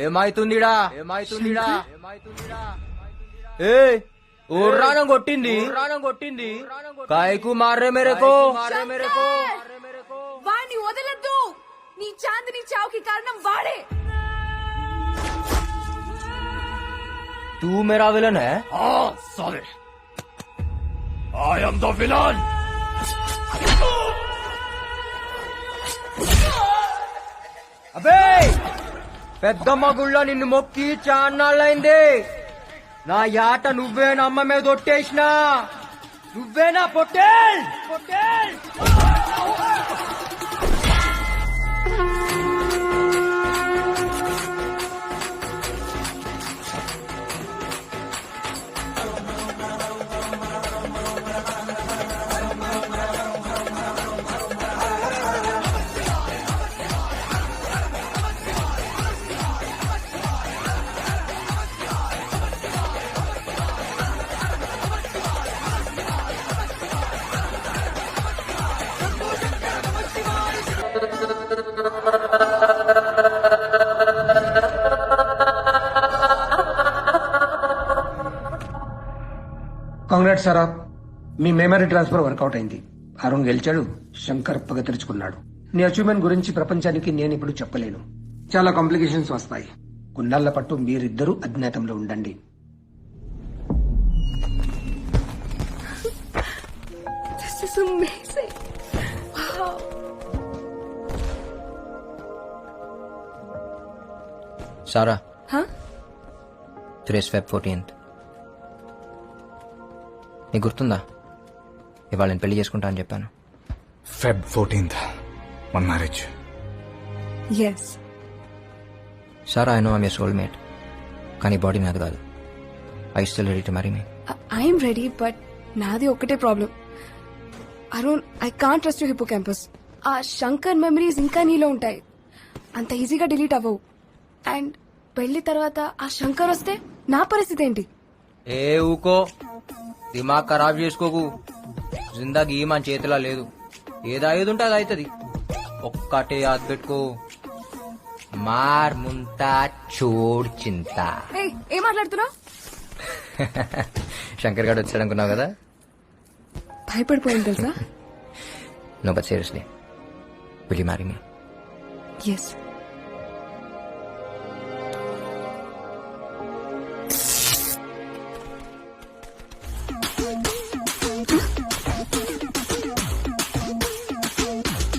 [SPEAKER 7] ఏమైతుందిడా ఏ ఊర్రానం కొట్టింది కాయకు మారే మేరకు
[SPEAKER 4] వాణ్ణి వదలద్దు. నీ చాందిని చావుకి కారణం వాడే.
[SPEAKER 7] तू मेरा विलन है?
[SPEAKER 10] Sorry I am the villain.
[SPEAKER 7] అబే పెద్దమ్మ గుళ్ళో నిన్ను మొక్కి చాన్నాళ్ళైంది. నా యాట నువ్వే నమ్మ మీద ఒట్టేసినా. నువ్వేనా పొట్టేల్?
[SPEAKER 12] Congrats sir. మీ మెమరీ ట్రాన్స్ఫర్ వర్కౌట్ అయింది. అరుణ్ గెలిచాడు, శంకర్ పగ తెరుచుకున్నాడు. నీ అచీవ్మెంట్ గురించి ప్రపంచానికి నేను ఇప్పుడు చెప్పలేను. చాలా కాంప్లికేషన్స్ వస్తాయి. కొన్నాళ్ల పట్టు మీరిద్దరూ అజ్ఞాతంలో ఉండండి.
[SPEAKER 4] This is amazing. Wow.
[SPEAKER 7] Sara
[SPEAKER 4] Huh?
[SPEAKER 7] Today's Feb 14th. నీకు గుర్తుందా ఇవాళ నేను పెళ్లి చేసుకుంటా అని చెప్పాను.
[SPEAKER 5] Feb 14th, మన marriage.
[SPEAKER 4] Yes.
[SPEAKER 7] Sara I know I'm your soulmate, కానీ బాడీ నాది కాదు. I still ready to marry me?
[SPEAKER 4] I'm ready, but నాది ఒక్కటే problem. Arun, I can't trust you hippocampus. ఆ శంకర్ మెమరీస్ ఇంకా నీలో ఉంటాయి, అంత ఈజీగా డిలీట్ అవ్వవు. అండ్ పెళ్లి తర్వాత ఆ శంకర్ వస్తే నా పరిస్థితి ఏంటి?
[SPEAKER 7] ఏ ఊకో, దిమాగ్ ఖరాబ్ చేసుకోకు. జిందగీ మన చేతిలో లేదు. ఏది ఉంటే అది అవుతుంది. ఒక్కటే యాద్ పెట్టుకో, మార్ ముంతా చోడ్ చింత.
[SPEAKER 4] ఏయ్, ఏం మాట్లాడుతున్నావు?
[SPEAKER 7] శంకర్ గారు వచ్చాడు అనుకున్నావు కదా.
[SPEAKER 4] భయపడిపోయింది తెలుసా?
[SPEAKER 7] No but seriously, will you marry me?
[SPEAKER 4] Yes.